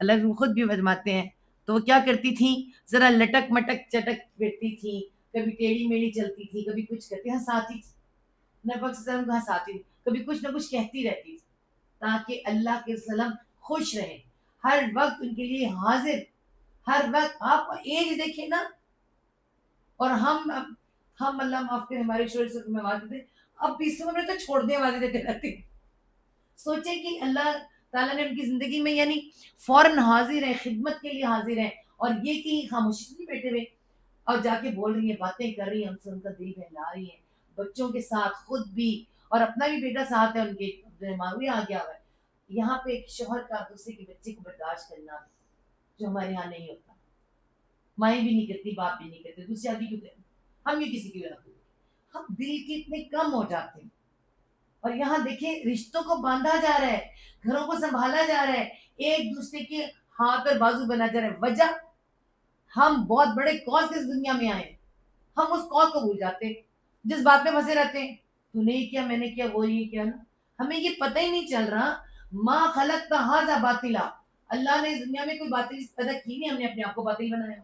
اللہ خود بھی فرماتے ہیں, تو وہ کیا کرتی تھیں, ذرا لٹک مٹک چٹک بیٹھتی تھیں, کبھی ٹیڑھی میڑھی چلتی تھی, کبھی کچھ کرتی, ہنساتی تھی. نبی پاک صلی اللہ علیہ وسلم کو ہنساتی تھی, کبھی کچھ نہ کچھ کہتی رہتی تھی تاکہ اللہ کے وسلم خوش رہیں. ہر وقت ان کے لیے حاضر, ہر وقت. آپ ایج دیکھیں نا, اور ہم اللہ معاف کریں ہمارے شوہر سے میں آواز دیتے, اب 20 میں تو چھوڑ دیں آوازیں دیتے رہتے. سوچیں کہ اللہ تعالیٰ نے ان کی زندگی میں یعنی فوراً حاضر ہے, خدمت کے لیے حاضر ہے, اور یہ کہ خاموشی سے نہیں بیٹھے ہوئے اور جا کے بول رہی ہیں, باتیں کر رہی ہیں, ان سے ان کا دل بہلا رہی ہیں, بچوں کے ساتھ خود بھی, اور اپنا بھی بیٹا ساتھ ہے ان کے, معاویہ آ گیا ہوا ہے. یہاں پہ ایک شوہر کا دوسرے کے بچے کو برداشت کرنا جو ہمارے یہاں نہیں ہوتا, مائیں بھی نہیں کرتی, باپ بھی نہیں کرتے, دوسری شادی کیوں کریں, ہم یہ کسی کی ولاد, ہم دل کے اتنے کم ہو جاتے ہیں. اور یہاں دیکھیں رشتوں کو باندھا جا رہا ہے, گھروں کو سنبھالا جا رہا ہے, ایک دوسرے کے ہاتھ اور بازو بنا جا رہا ہے. وجہ ہم بہت بڑے کاز اس دنیا میں آئے, ہم اس کاز کو بھول جاتے ہیں. جس بات میں پھنسے رہتے ہیں، تو نے یہ کیا، میں نے کیا، وہ یہ کیا نا، ہمیں یہ پتہ ہی نہیں چل رہا. ما خلقت ھذا باطلا، اللہ نے اس دنیا میں کوئی باطل پیدا کی نہیں، ہم نے اپنے آپ کو باطل بنایا.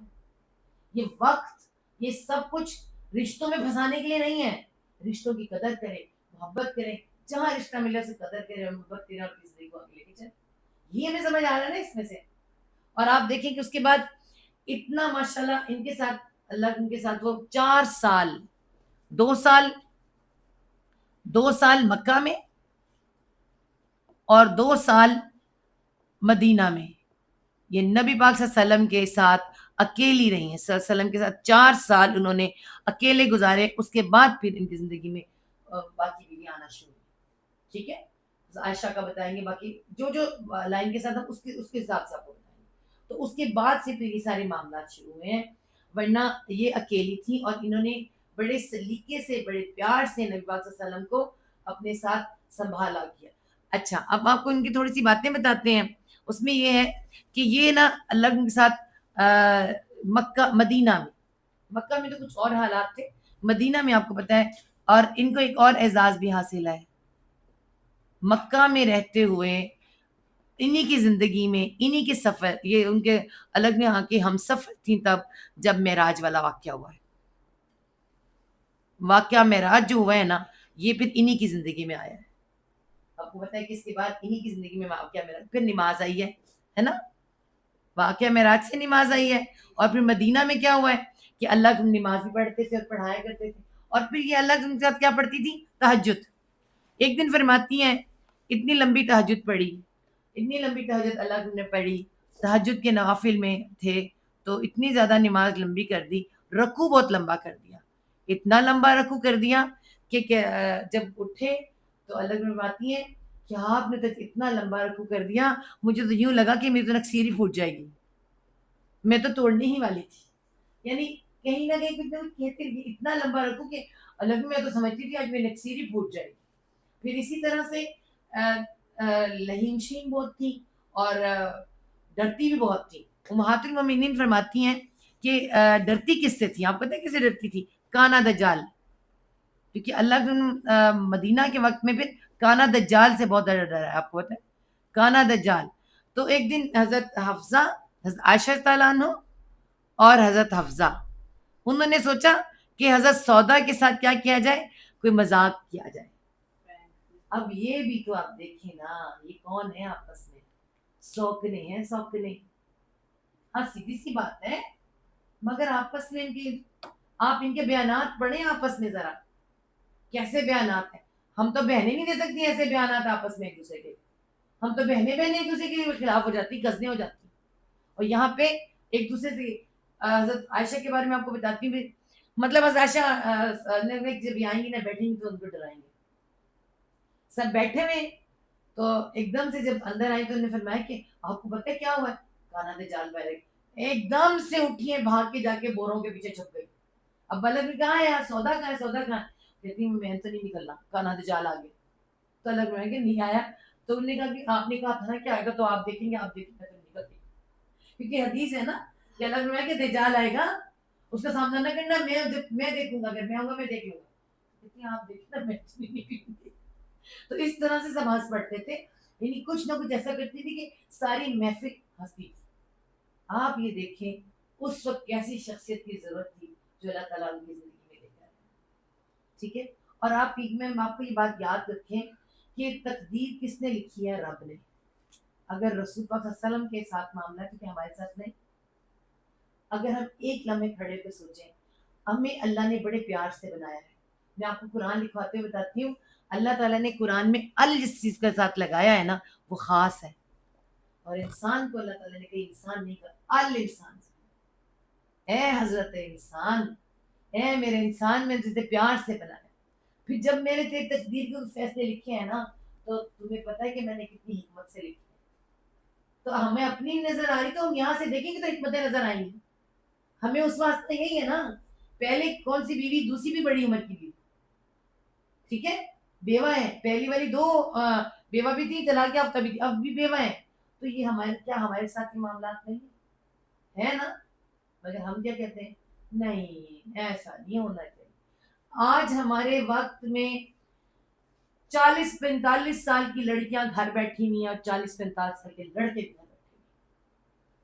یہ وقت، یہ سب کچھ رشتوں میں پھنسانے کے لیے نہیں ہے. رشتوں کی قدر کریں، محبت کریں، جہاں رشتہ ملے اسے قدر کریں اور محبت کریں اور کسی کو آگے لے کے چلیں. یہ ہمیں سمجھ آ رہا ہے نا اس میں سے. اور آپ دیکھیں کہ اس کے بعد اتنا ماشاءاللہ ان کے ساتھ اللہ ان کے ساتھ وہ 4 سال، 2 سال 2 سال مکہ میں اور 2 سال مدینہ میں، یہ نبی پاک صلی اللہ علیہ وسلم کے ساتھ اکیلی رہی ہیں. صلی اللہ علیہ وسلم کے ساتھ 4 سال انہوں نے اکیلے گزارے. اس کے بعد پھر ان کی زندگی میں باقی بیوی آنا شروع ہوئی. ٹھیک ہے، عائشہ کا بتائیں گے، باقی جو جو لائن کے ساتھ ہم اس کے حساب سے آپ کو بتائیں گے. تو اس کے بعد سے پھر یہ سارے معاملات شروع ہوئے ہیں، ورنہ یہ اکیلی تھی اور انہوں نے بڑے سلیقے سے، بڑے پیار سے نبی پاک صلی اللہ علیہ وسلم کو اپنے ساتھ سنبھالا کیا. اچھا، اب آپ کو ان کی تھوڑی سی باتیں بتاتے ہیں. اس میں یہ ہے کہ یہ نا اللہ کے ساتھ مکہ مکہ میں تو کچھ اور حالات تھے، مدینہ میں آپ کو پتہ ہے. اور ان کو ایک اور اعزاز بھی حاصل ہے، مکہ میں رہتے ہوئے انہی کی زندگی میں، انہی کے سفر، یہ ان کے الگ نے کہ ہم سفر تھیں تب جب معراج والا واقعہ ہوا ہے. واقعہ معراج جو ہوا ہے نا، یہ پھر انہی کی زندگی میں آیا ہے. آپ کو پتہ ہے کہ اس کے بعد انہی کی زندگی میں واقعہ معراج، پھر نماز آئی ہے نا، واقعہ معراج سے نماز آئی ہے. اور پھر مدینہ میں کیا ہوا ہے کہ اللہ کی نماز بھی پڑھتے تھے اور پڑھایا کرتے تھے. اور پھر یہ اللہ کے ساتھ کیا پڑھتی تھی؟ تہجد. ایک دن فرماتی ہیں اتنی لمبی تہجد پڑھی، اتنی لمبی تہجد اللہ نے پڑھی، تہجد کے نوافل میں تھے تو اتنی زیادہ نماز لمبی کر دی، رکوع بہت لمبا کر دیا، اتنا لمبا رکوع کر دیا کہ جب اٹھے تو اللہ فرماتی ہیں کہ آپ نے تک اتنا لمبا رکوع کر دیا، مجھے تو یوں لگا کہ میری تو نکسیر ہی پھوٹ جائے گی، میں تو توڑنے ہی والی تھی. یعنی کہیں نہ کہیں کہتے اتنا لمبا رکوع کہ اللہ میں تو سمجھتی تھی آج میری نکسیر ہی پھوٹ جائے گی. پھر اسی طرح سے لہیم شیم بہت تھی اور ڈرتی بھی بہت تھی. امہات المومنین فرماتی ہیں کہ ڈرتی کس سے تھی؟ آپ پتہ ہے کس سے ڈرتی تھی؟ کانا دجال. کیونکہ اللہ مدینہ کے وقت میں پھر کانا دجال سے بہت ڈر ہے. آپ کو پتہ ہے کانا دجال. تو ایک دن حضرت حفصہ، حضرت عائشہ تعالیٰ عنہ اور حضرت حفصہ، انہوں نے سوچا کہ حضرت سودا کے ساتھ کیا کیا جائے، کوئی مذاق کیا جائے. اب یہ بھی تو آپ دیکھیں نا، یہ کون ہے آپس میں؟ سوکنے ہیں، سوکنے. ہاں سیدھی سی بات ہے، مگر آپس میں آپ ان کے بیانات پڑھیں آپس میں ذرا، کیسے بیانات ہیں. ہم تو بہنیں نہیں دے سکتی ایسے بیانات آپس میں ایک دوسرے کے. ہم تو بہنیں ایک دوسرے کے خلاف ہو جاتی، گزنے ہو جاتی. اور یہاں پہ ایک دوسرے سے حضرت عائشہ کے بارے میں آپ کو بتاتی ہوں. مطلب حضرت عائشہ جب آئیں گی نہ بیٹھیں گی تو ان کو ڈرائیں گے. سب بیٹھے ہوئے تو ایک دم سے جب اندر آئی تو انہوں نے فرمایا کہ آپ کو پتہ ہے کیا ہوا ہے؟ کانا دجال بیرک. ایک دم سے اٹھی ہیں، بھاگ کے جا کے بوروں کے پیچھے چھپ گئی. اب بلد بھی کہاں ہے یار، سودا کہاں ہے، سودا کہاں ہے؟ کہتی میں تو نہیں نکلنا، کانا دجال آ گیا. تو الگ میں کہ نہیں آیا. تو انہوں نے کہا کہ آپ نے کہا تھا نا کہ آئے گا تو آپ دیکھیں گے، آپ دیکھیں گے تو نکلتی. کیونکہ حدیث ہے نا کہ الگ میں کہ دجال آئے گا، اس کا سامنا نہ کرنا، میں دیکھوں گا، اگر میں آؤں گا میں دیکھ لوں گا. کہتی آپ دیکھنا، میں نہیں نکلوں گی. تو اس طرح سے سب ہنس پڑتے تھے. یعنی کچھ نہ کچھ ایسا کرتی تھی کہ ساری محفل ہنستی تھی. آپ یہ دیکھیں اس وقت کیسی شخصیت کی ضرورت تھی جو اللہ تعالیٰ ان کی زندگی میں لے کر آئے. ٹھیک ہے. اور آپ کو یہ بات یاد رکھیں کہ تقدیر کس نے لکھی ہے؟ رب نے. اگر رسول پاک صلی اللہ علیہ وسلم کے ساتھ معاملہ ہے تو ہمارے ساتھ نہیں. اگر ہم ایک لمحے کھڑے پہ سوچیں، ہمیں اللہ نے بڑے پیار سے بنایا ہے. میں آپ کو قرآن لکھواتے ہوئے بتاتی ہوں، اللہ تعالیٰ نے قرآن میں جس چیز کے ساتھ لگایا ہے نا وہ خاص ہے. اور انسان کو اللہ تعالیٰ نے کہیں انسان نہیں کہا، انسان. اے حضرت انسان، اے میرے انسان، میں تجھے پیار سے بنایا. پھر جب میرے تیری تقدیر کے فیصلے لکھے ہیں نا تو تمہیں پتہ ہے کہ میں نے کتنی حکمت سے لکھی ہے. تو ہمیں اپنی نظر آ رہی تو ہم یہاں سے دیکھیں گے تو حکمتیں نظر آئیں گی. ہمیں اس واسطے یہی ہے نا. پہلے کون سی بیوی؟ دوسری بھی بڑی عمر کی بیوی. ٹھیک ہے، بیوہ ہیں. پہلی والی 2 بیوہ بھی تھی، طلاق یافتہ بھی تھی، اب بھی بیوہ ہیں. تو یہ ہمارے ساتھ یہ معاملات نہیں ہے نا. مگر ہم کیا کہتے ہیں؟ نہیں ایسا نہیں ہونا چاہیے. آج ہمارے وقت میں 40-45 سال کی لڑکیاں گھر بیٹھی ہوئی ہیں اور 40-45 سال کے لڑکے بھی گھر بیٹھے ہوئے،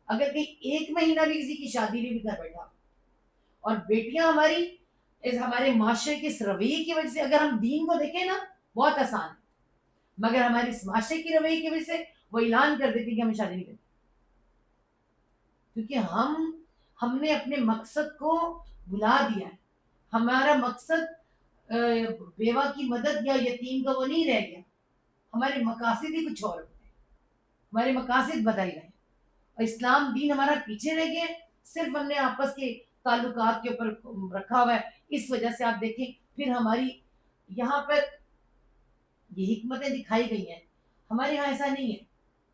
اگر کہیں ایک مہینہ بھی کسی کی شادی نہیں بھی گھر بیٹھا، اور بیٹیاں ہماری ہمارے معاشرے کے اس رویے کی وجہ سے، اگر ہم دین کو دیکھیں نا بہت آسان ہے، مگر ہمارے اس معاشرے کی رویے کی وجہ سے وہ اعلان کر دیتی کہ ہمیں شادی نہیں کرنی، کیونکہ ہم نے اپنے مقصد کو بھلا دیا ہے. ہمارا مقصد بیوہ کی مدد یا یتیم کا وہ نہیں رہ گیا، ہمارے مقاصد ہی کچھ اور ہوتے ہیں، ہمارے مقاصد بدل گئے اور اسلام دین ہمارا پیچھے رہ گیا، صرف ہم نے آپس کے تعلقات کے اوپر رکھا ہوا ہے. اس وجہ سے آپ دیکھیں پھر ہماری یہاں پر یہ حکمتیں دکھائی گئی ہیں. ہمارے یہاں ایسا نہیں ہے،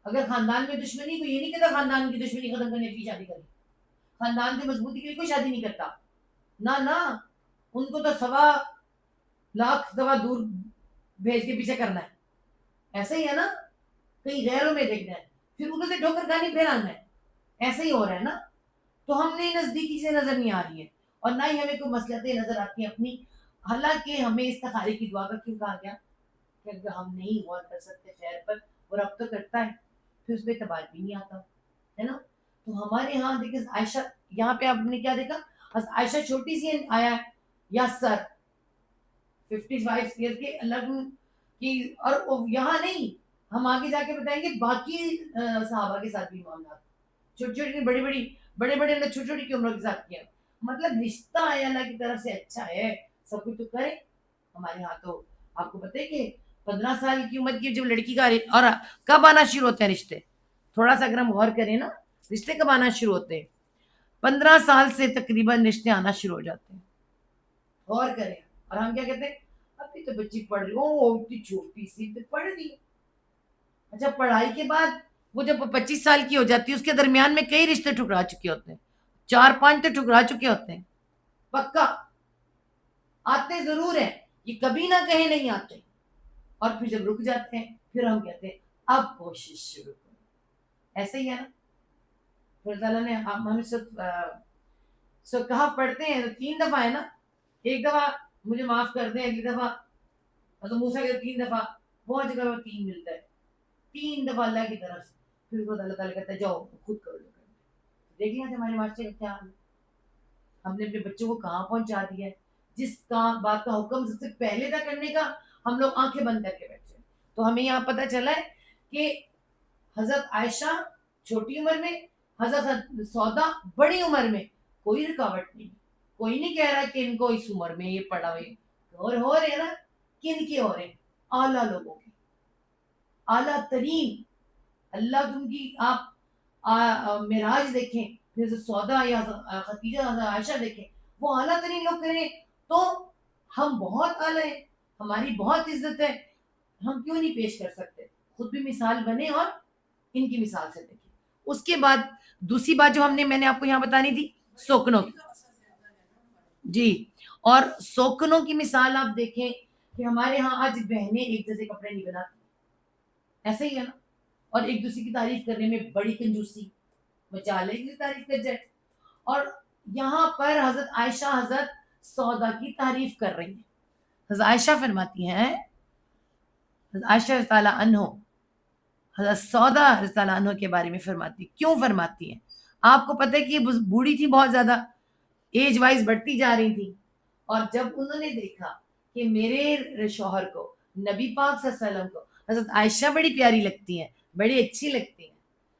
اگر خاندان میں دشمنی، کو یہ نہیں کہتا خاندان کی دشمنی ختم کرنے کی شادی کریں، خاندان کی مضبوطی کے لیے کوئی شادی نہیں کرتا، نہ ان کو تو 1.25 لاکھ دور بھیج کے پیچھے کرنا ہے. ایسا ہی ہے نا، کہیں غیروں میں دیکھنا ہے، پھر ادھر سے ٹھوکر کھانی پھر آنا ہے، ایسا ہی ہو رہا ہے نا. تو ہم نے نزدیکی سے نظر نہیں آ رہی ہے، اور نہ ہی ہمیں کوئی مصلحتیں نظر آتی ہیں اپنی. حالانکہ ہمیں استخارے کی دعا کا کیوں کہا گیا کہ اگر ہم نہیں غور کر سکتے خیر پر، اور اب تو کرتا ہے پھر اس پہ اعتبار بھی نہیں آتا ہے نا. تو ہمارے یہاں دیکھیں عائشہ، یہاں پہ آپ نے کیا دیکھا، عائشہ چھوٹی سی آیا ہے یا سر 55 ایئر کے الگ کی، اور یہاں نہیں، ہم آگے جا کے بتائیں گے باقی صحابہ کے ساتھ بھی معاملات چھوٹی چھوٹی بڑے بڑے اللہ چھوٹی چھوٹی کی عمروں کے ساتھ کیا. مطلب رشتہ ہے اللہ کی طرف سے اچھا ہے، سب کچھ تو کرے. ہمارے ہاں تو آپ کو پتہ ہے کہ 15 سال کی عمر کی جب لڑکی کا، اور کب آنا شروع ہوتے ہیں رشتے، تھوڑا سا اگر ہم غور کریں نا، رشتے کب آنا شروع ہوتے ہیں، 15 سال سے تقریباً رشتے آنا شروع ہو جاتے ہیں. غور کریں. اور ہم کیا کہتے ہیں، ابھی تو بچی پڑھ رہی، اتنی چھوٹی سی تو پڑھ رہی. اچھا پڑھائی کے بعد وہ جب 25 سال کی ہو جاتی ہے، اس کے درمیان میں کئی رشتے ٹھکرا چکے ہوتے ہیں، 4-5 تو ٹھکرا چکے ہوتے ہیں پکا. آتے ضرور ہیں، یہ کبھی نہ کہیں نہیں آتے، اور پھر جب رک جاتے ہیں پھر ہم کہتے ہیں اب کوشش شروع کرو. ایسے ہی ہے نا. پھر تعالیٰ نے ہمیں کہا پڑھتے ہیں 3 دفعہ ہے نا، ایک دفعہ مجھے معاف کر دیں، اگلی دفعہ حضرت موسیٰ کے 3 دفعہ، بہت جگہ میں 3 ملتا ہے، 3 دفعہ اللہ کی طرف سے. پھر وہ اللہ تعالیٰ کہتا ہے جاؤ خود کر لو. دیکھ لیں ہمارے معاشرے کا کیا حال ہے، ہم نے اپنے بچوں کو کہاں پہنچا دیا ہے. جس بات کا حکم سب سے پہلے تھا کرنے کا، ہم لوگ آنکھیں بند کر کے بیٹھے. تو ہمیں یہاں پتہ چلا ہے کہ حضرت عائشہ چھوٹی عمر میں، حضرت سودا بڑی عمر میں، کوئی رکاوٹ نہیں، کوئی نہیں کہہ رہا کہ ان کو اس عمر میں یہ پڑھا ہوئے، اور ہو رہے نا کن کے ہو رہے، اعلیٰ لوگوں کے، اعلیٰ ترین. اللہ تم کی آپ معراج دیکھیں، پھر سودا یا خدیجہ عائشہ دیکھیں، وہ اعلیٰ ترین لوگ کریں، تو ہم بہت اعلیٰ ہیں، ہماری بہت عزت ہے. ہم کیوں نہیں پیش کر سکتے، خود بھی مثال بنے اور ان کی مثال سے دیکھیں. اس کے بعد دوسری بات جو میں نے آپ کو یہاں بتانی تھی، سوکنوں کی. جی، اور سوکنوں کی مثال آپ دیکھیں کہ ہمارے ہاں آج بہنیں ایک جیسے کپڑے نہیں بناتی، ایسا ہی ہے نا. اور ایک دوسرے کی تعریف کرنے میں بڑی کنجوسی، مچالے کی تعریف کر جائے. اور یہاں پر حضرت عائشہ حضرت سودا کی تعریف کر رہی ہیں. حضرت عائشہ فرماتی ہیں، حضرت عائشہ رضی اللہ عنہ حضرت سودا رضی اللہ عنہ کے بارے میں فرماتی، کیوں فرماتی ہیں؟ آپ کو پتہ ہے کہ یہ بوڑھی تھی، بہت زیادہ ایج وائز بڑھتی جا رہی تھی، اور جب انہوں نے دیکھا کہ میرے شوہر کو، نبی پاک صلی اللہ علیہ وسلم کو حضرت عائشہ بڑی پیاری لگتی ہیں، بڑی اچھی لگتی ہیں،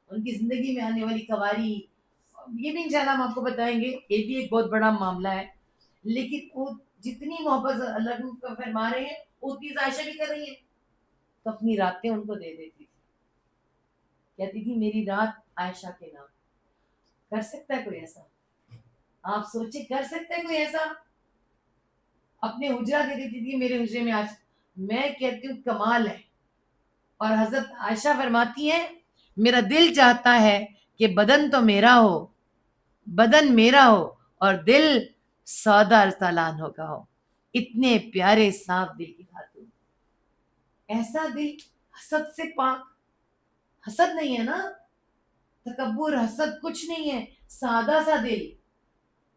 ان کی زندگی میں آنے والی کواری، یہ بھی انشاءاللہ ہم آپ کو بتائیں گے، یہ بھی ایک بہت بڑا معاملہ ہے. لیکن وہ جتنی محبت اللہ کو فرما رہے ہیں اتنی عائشہ بھی کر رہی ہیں، تو اپنی راتیں ان کو دے دیتی تھی، کہتی تھی میری رات عائشہ کے نام. کر سکتا ہے کوئی ایسا؟ آپ سوچیں، کر سکتا ہے کوئی ایسا؟ اپنے حجرہ دے دیتی تھی، میرے حجرے میں آج. میں کہتی ہوں کمال ہے. اور حضرت عائشہ فرماتی ہیں میرا دل چاہتا ہے کہ بدن تو میرا ہو، بدن میرا ہو، اور دل سودا رضی اللہ عنہ کا ہو. اتنے پیارے صاف دل کی خاتون، ایسا دل حسد سے پاک. حسد نہیں ہے نا، تکبر حسد کچھ نہیں ہے، سادہ سا دل.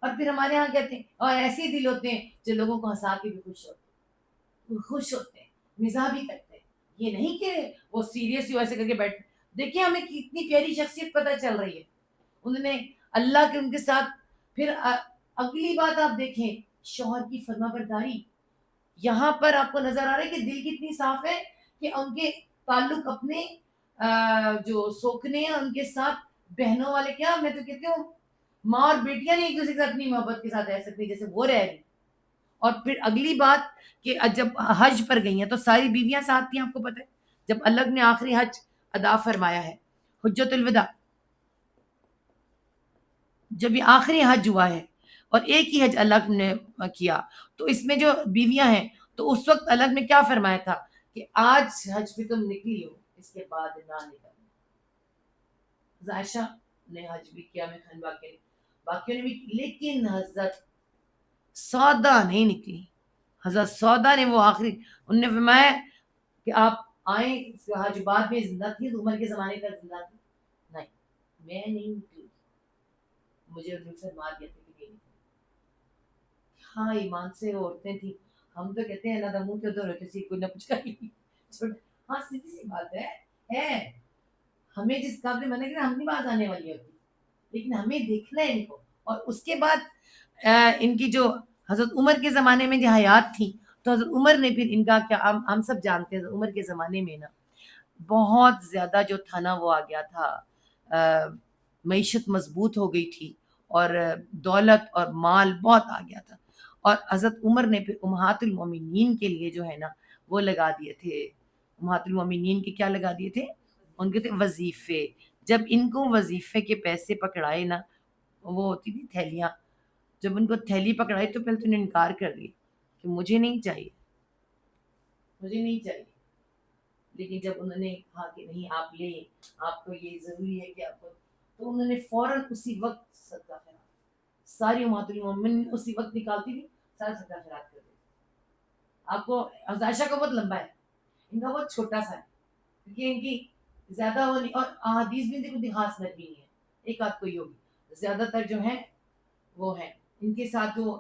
اور پھر ہمارے یہاں کہتے ہیں اور ایسے دل ہوتے ہیں جو لوگوں کو ہنسا کے بھی خوش ہوتے ہیں، مزاح بھی کرتے ہیں. یہ نہیں کہ وہ سیریس ہی ایسے کر کے بیٹھ. دیکھیں ہمیں کتنی پیاری شخصیت پتہ چل رہی ہے. انہوں نے اللہ کے ان کے ساتھ. پھر اگلی بات آپ دیکھیں شوہر کی فرما برداری. یہاں پر آپ کو نظر آ رہا ہے کہ دل کتنی صاف ہے کہ ان کے تعلق اپنے جو سوکھنے ہیں ان کے ساتھ بہنوں والے. کیا میں تو کہتی ہوں ماں اور بیٹیاں نہیں ایک دوسرے کے ساتھ اتنی محبت کے ساتھ رہ سکتی جیسے وہ رہ رہی. اور پھر اگلی بات کہ جب حج پر گئی ہیں تو ساری بیویاں ساتھ تھیں. آپ کو پتہ ہے جب اللہ نے آخری حج ادا فرمایا ہے حجۃ الوداع، جب یہ آخری حج ہوا ہے اور ایک ہی حج اللہ نے کیا تو اس میں جو بیویاں ہیں تو اس وقت اللہ نے کیا فرمایا تھا کہ آج حج پہ تم نکلی ہو اس کے بعد نہ نکلنا. عائشہ نے حج بھی کیا، میں خان باقیوں نے بھی، لیکن حضرت سودا نہیں نکلی. حضرت سودا نے وہ آخری انہوں نے فرمایا کہ آپ آئیں حج بعد میں زندہ تھی عمر کے زمانے تک زندہ تھی. نہیں میں نہیں نکلی، مجھے ان سے مار دیا تھا کہ نہیں. ہاں ایمان سے عورتیں تھیں. ہم تو کہتے ہیں اللہ منہ کے ادھر ہوتے سی کوئی نہ کچھ کر. ہاں سیدھی سی بات ہے ہمیں جس قابل منع کرنا ہم نہیں باز آنے والی ہوتی، لیکن ہمیں دیکھنا ہے ان کو. اور اس کے بعد ان کی جو حضرت عمر کے زمانے میں جو حیات تھی تو حضرت عمر نے پھر ان کا کیا ہم سب جانتے ہیں. عمر کے زمانے میں نا بہت زیادہ جو تھا نا وہ آ گیا تھا، معیشت مضبوط ہو گئی تھی اور دولت اور مال بہت آ گیا تھا. اور حضرت عمر نے پھر امہات المومنین کے لیے جو ہے نا وہ لگا دیے تھے. امہات المومنین کے کیا لگا دیے تھے؟ ان کے تھے وظیفے. جب ان کو وظیفے کے پیسے پکڑائے نا، وہ ہوتی تھی تھیلیاں، جب ان کو تھیلی پکڑائی تو پہلے تو انہیں انکار کر دیا کہ مجھے نہیں چاہیے، مجھے نہیں چاہیے. لیکن جب انہوں نے کہا کہ نہیں آپ لیں، آپ کو یہ ضروری ہے کہ آپ کو، تو انہوں نے فوراً اسی وقت صدقہ خیرات ساری امہات المومنین اسی وقت نکالتی تھی، سارا صدقہ خیرات کر دیتی. آپ کو عائشہ کا بہت لمبا ہے، ان کا بہت چھوٹا سا ہے کیونکہ ان کی زیادہ وہ نہیں. اور احادیث بھی کوئی خاص نبی نہیں ہے، ایک آدھ کوئی ہوگی، زیادہ تر جو ہیں وہ ہیں. ان کے ساتھ وہ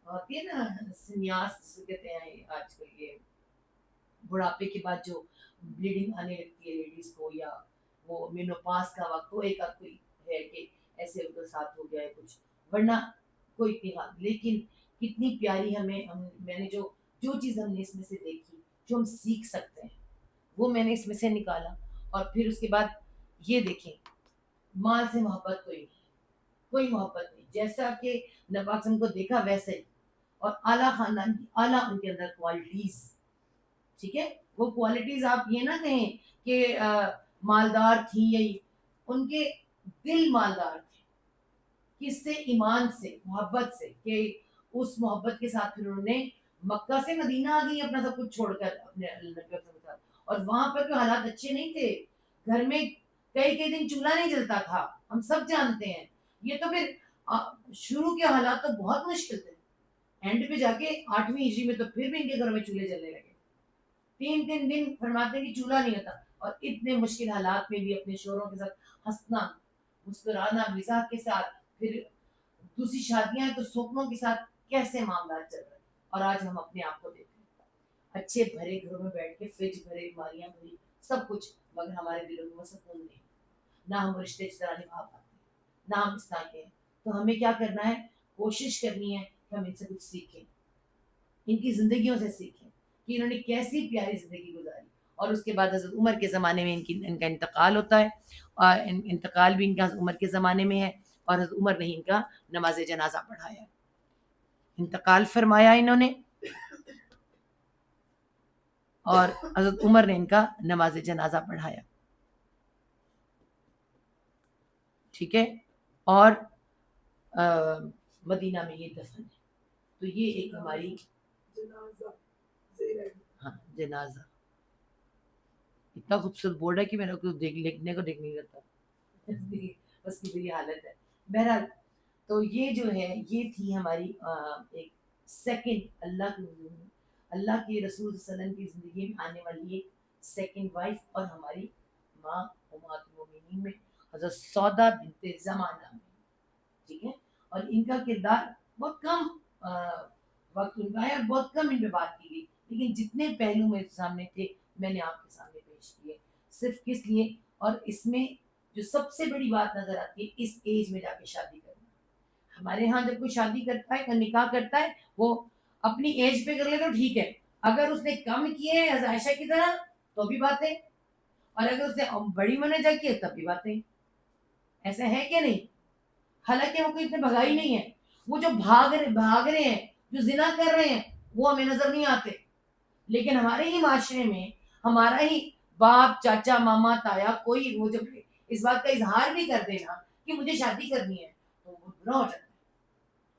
ہوتی ہے نا سنیاس جسے کہتے ہیں آج کل یہ بڑھاپے کے بعد جو بلیڈنگ آنے لگتی ہے لیڈیز کو، یا وہ مینوپاس کا وقت، وہ ایک آدھ کوئی ہے کہ ایسے ان کے ساتھ ہو گیا ہے کچھ، ورنہ کوئی اتحاد. لیکن کتنی پیاری میں نے جو چیز ہم نے اس میں سے دیکھی جو ہم سیکھ سکتے ہیں وہ میں نے اس میں سے نکالا. اور پھر اس کے بعد یہ دیکھیں مال سے محبت کوئی محبت نہیں، جیسا کہ نبی اعظم کو دیکھا ویسے ہی. اور اعلیٰ خاندان کی اعلیٰ ان کے اندر کوالٹیز، ٹھیک ہے، وہ کوالٹیز آپ یہ نہ کہیں کہ مالدار تھی یا ان کے دل مالدار تھے. کس سے؟ ایمان سے، محبت سے، کہ اس محبت کے ساتھ پھر انہوں نے مکہ سے مدینہ آ گئی اپنا سب کچھ چھوڑ کر اپنے نبی کے ساتھ. اور وہاں پر کوئی حالات اچھے نہیں تھے، گھر میں کئی دن چولہا نہیں جلتا تھا، ہم سب جانتے ہیں. یہ تو پھر شروع کے حالات تو بہت مشکل تھے، اینڈ پہ جا کے 8ویں ہجری میں تو پھر بھی ان کے گھروں میں چولہے جلنے لگے. 3 دن فرماتے ہیں کہ چولہا نہیں ہوتا. اور اتنے مشکل حالات میں بھی اپنے شوہروں کے ساتھ ہنسنا مسکرانا مزاح کے ساتھ. پھر دوسری شادیاں ہیں تو سوپنوں کے ساتھ کیسے معاملات چل رہے ہیں. اور آج ہم اپنے آپ کو دیکھیں اچھے بھرے گھروں میں بیٹھ کے فریج بھرے، مالیاں بھری، سب کچھ، مگر ہمارے دلوں میں وہ سکون نہیں، نہ ہم رشتے اس طرح نبھا پاتے ہیں، نہ ہم اس طرح کے ہیں. تو ہمیں کیا کرنا ہے؟ کوشش کرنی ہے کہ ہم ان سے کچھ سیکھیں، ان کی زندگیوں سے سیکھیں کہ انہوں نے کیسی پیاری زندگی گزاری. اور اس کے بعد حضرت عمر کے زمانے میں ان کا انتقال ہوتا ہے، اور انتقال بھی ان کا عمر کے زمانے میں ہے. اور حضرت عمر نے ان کا نماز جنازہ پڑھایا، انتقال فرمایا انہوں نے، اور حضرت عمر نے ان کا نماز جنازہ پڑھایا. ٹھیک ہے، اور مدینہ میں یہ دفن ہے. تو یہ ایک ہماری جنازہ اتنا خوبصورت بورڈ ہے کہ میرے کو لکھنے کو دیکھ نہیں کرتا، بس کی بری حالت ہے. بہرحال تو یہ جو ہے یہ تھی ہماری ایک سیکنڈ اللہ کے رسول صلی اللہ علیہ وسلم کی زندگی میں آنے والی ایک سیکنڈ وائف، اور ہماری ماں امہات المومنین میں حضرت سودا بنت زمانہ میں. ٹھیک ہے، اور ان کا کردار بہت کم وقت ان کا ہے اور بہت کم ان پہ بات کی گئی، لیکن جتنے پہلو میرے سامنے تھے میں نے آپ کے سامنے پیش کیے، صرف کس لیے، اور اس میں جو سب سے بڑی بات نظر آتی ہے اس ایج میں جا کے شادی کرنا۔ ہمارے ہاں جب کوئی شادی کرتا ہے نکاح کرتا ہے وہ اپنی ایج پہ کر لے تو ٹھیک ہے، اگر اس نے کم کیے ہیں عائشہ کی طرح تو بھی باتیں، اور اگر اس نے بڑی منیجا کی ہے تب بھی باتیں، ایسا ہے کہ نہیں؟ حالانکہ وہ کوئی اتنے بھگائی نہیں ہے، وہ جو بھاگ رہے ہیں، جو زنا کر رہے ہیں وہ ہمیں نظر نہیں آتے، لیکن ہمارے ہی معاشرے میں ہمارا ہی باپ چاچا ماما تایا کوئی وہ جب اس بات کا اظہار بھی کر دینا کہ مجھے شادی کرنی ہے تو وہ گناہ ہو جاتا ہے۔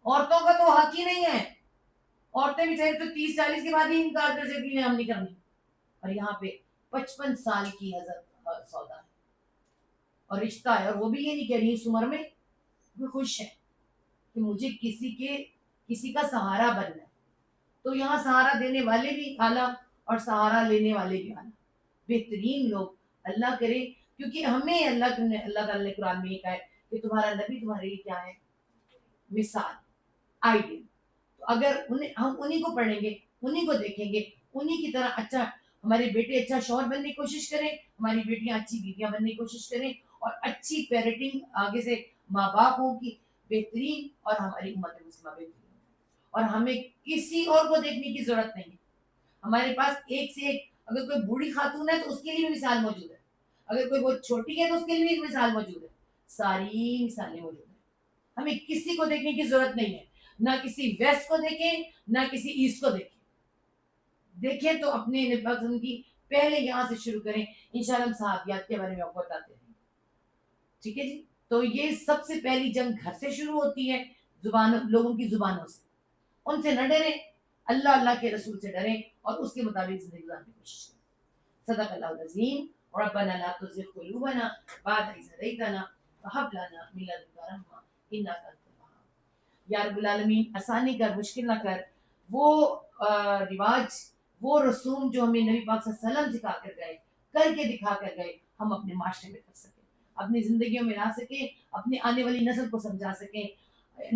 عورتوں کا تو حق ہی نہیں ہے، عورتیں بھی چاہے تو 30-40 کے بعد ہی انکار کر سکتی ہیں ہم نہیں کرنی، اور یہاں پہ 55 سال کی حضرت سودا ہے اور رشتہ ہے، اور وہ بھی یہ نہیں کہہ رہی اس عمر میں وہ خوش ہے کہ مجھے کسی کا سہارا بننا ہے، تو یہاں سہارا دینے والے بھی اعلیٰ اور سہارا لینے والے بھی اعلیٰ، بہترین لوگ، اللہ کرے، کیونکہ ہمیں اللہ تعالیٰ نے قرآن میں یہ کہا ہے کہ تمہارا نبی تمہارے لیے کیا ہے، مثال، آئیڈیل، تو اگر ہم انہی کو پڑھیں گے، انہی کو دیکھیں گے، انہی کی طرح اچھا ہمارے بیٹے اچھا شوہر بننے کی کوشش کریں، ہماری بیٹیاں اچھی بیویاں بننے کی کوشش کریں، اور اچھی پیرنٹنگ آگے سے ماں باپ ہوں کی بہترین، اور ہماری امت مسلمہ بہترین ہو، اور ہمیں کسی اور کو دیکھنے کی ضرورت نہیں ہے، ہمارے پاس ایک سے ایک، اگر کوئی بوڑھی خاتون ہے تو اس کے لیے بھی مثال موجود ہے، اگر کوئی بہت چھوٹی ہے تو اس کے لیے بھی ایک مثال موجود ہے، ساری مثالیں موجود ہیں، ہمیں کسی کو دیکھنے کی ضرورت نہیں ہے، نہ کسی ویسٹ کو دیکھیں نہ کسی ایسٹ کو دیکھیں، دیکھیں تو اپنے پسند کی پہلے یہاں سے شروع کریں، انشاءاللہ ہم صحابیات کے بارے میں آپ کو بتاتے ہیں، ٹھیک ہے جی؟ تو یہ سب سے پہلی جنگ گھر سے شروع ہوتی ہے، لوگوں کی زبانوں سے، ان سے نہ ڈریں، اللہ کے رسول سے ڈریں اور اس کے مطابق زندگی گزارنے کی کوشش کریں۔ صدق اللہ العظیم، ربنا لا تزغ قلوبنا بعد إذ هديتنا وهب لنا من لدنك رحمة إنك أنت الوهاب۔ یا رب العالمین آسانی کر، مشکل نہ کر، وہ رواج، وہ رسوم جو ہمیں نبی پاک صلی اللہ علیہ وسلم سکھا کر گئے، کر کے دکھا کر گئے، ہم اپنے معاشرے میں کر سکیں، اپنی زندگیوں میں لا سکیں، اپنی آنے والی نسل کو سمجھا سکیں،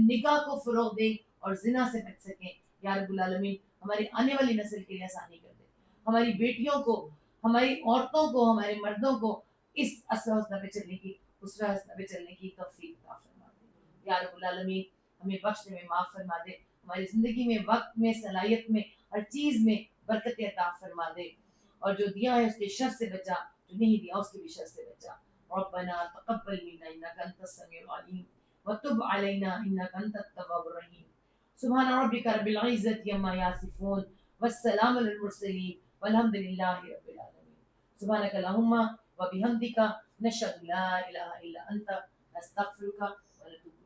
نکاح کو فروغ دیں اور زنا سے بچ سکیں۔ یا رب العالمین ہماری آنے والی نسل کے لیے آسانی کر دے، ہماری بیٹیوں کو، ہماری عورتوں کو، ہمارے مردوں کو اس اسوہ حسنہ پہ چلنے کی، اسوہ حسنہ پہ چلنے کی توفیق عطا فرما دے۔ یا رب العالمین ہمیں بخشنے میں معاف فرما دے، ہماری زندگی میں، وقت میں، صلاحیت میں، ہر چیز میں برکت عطا فرما دے، اور جو دیا ہے اس کے شر سے بچا، جو نہیں دیا اس کے بھی شر سے بچا۔ ربنا تقبل منا انك انت السميع العليم وتب علينا انك انت التواب الرحيم۔ سبحان ربك رب العزة عما يصفون والسلام على المرسلين والحمد لله رب العالمين۔ سبحانك اللهم وبحمدك نشهد لا اله الا انت نستغفرك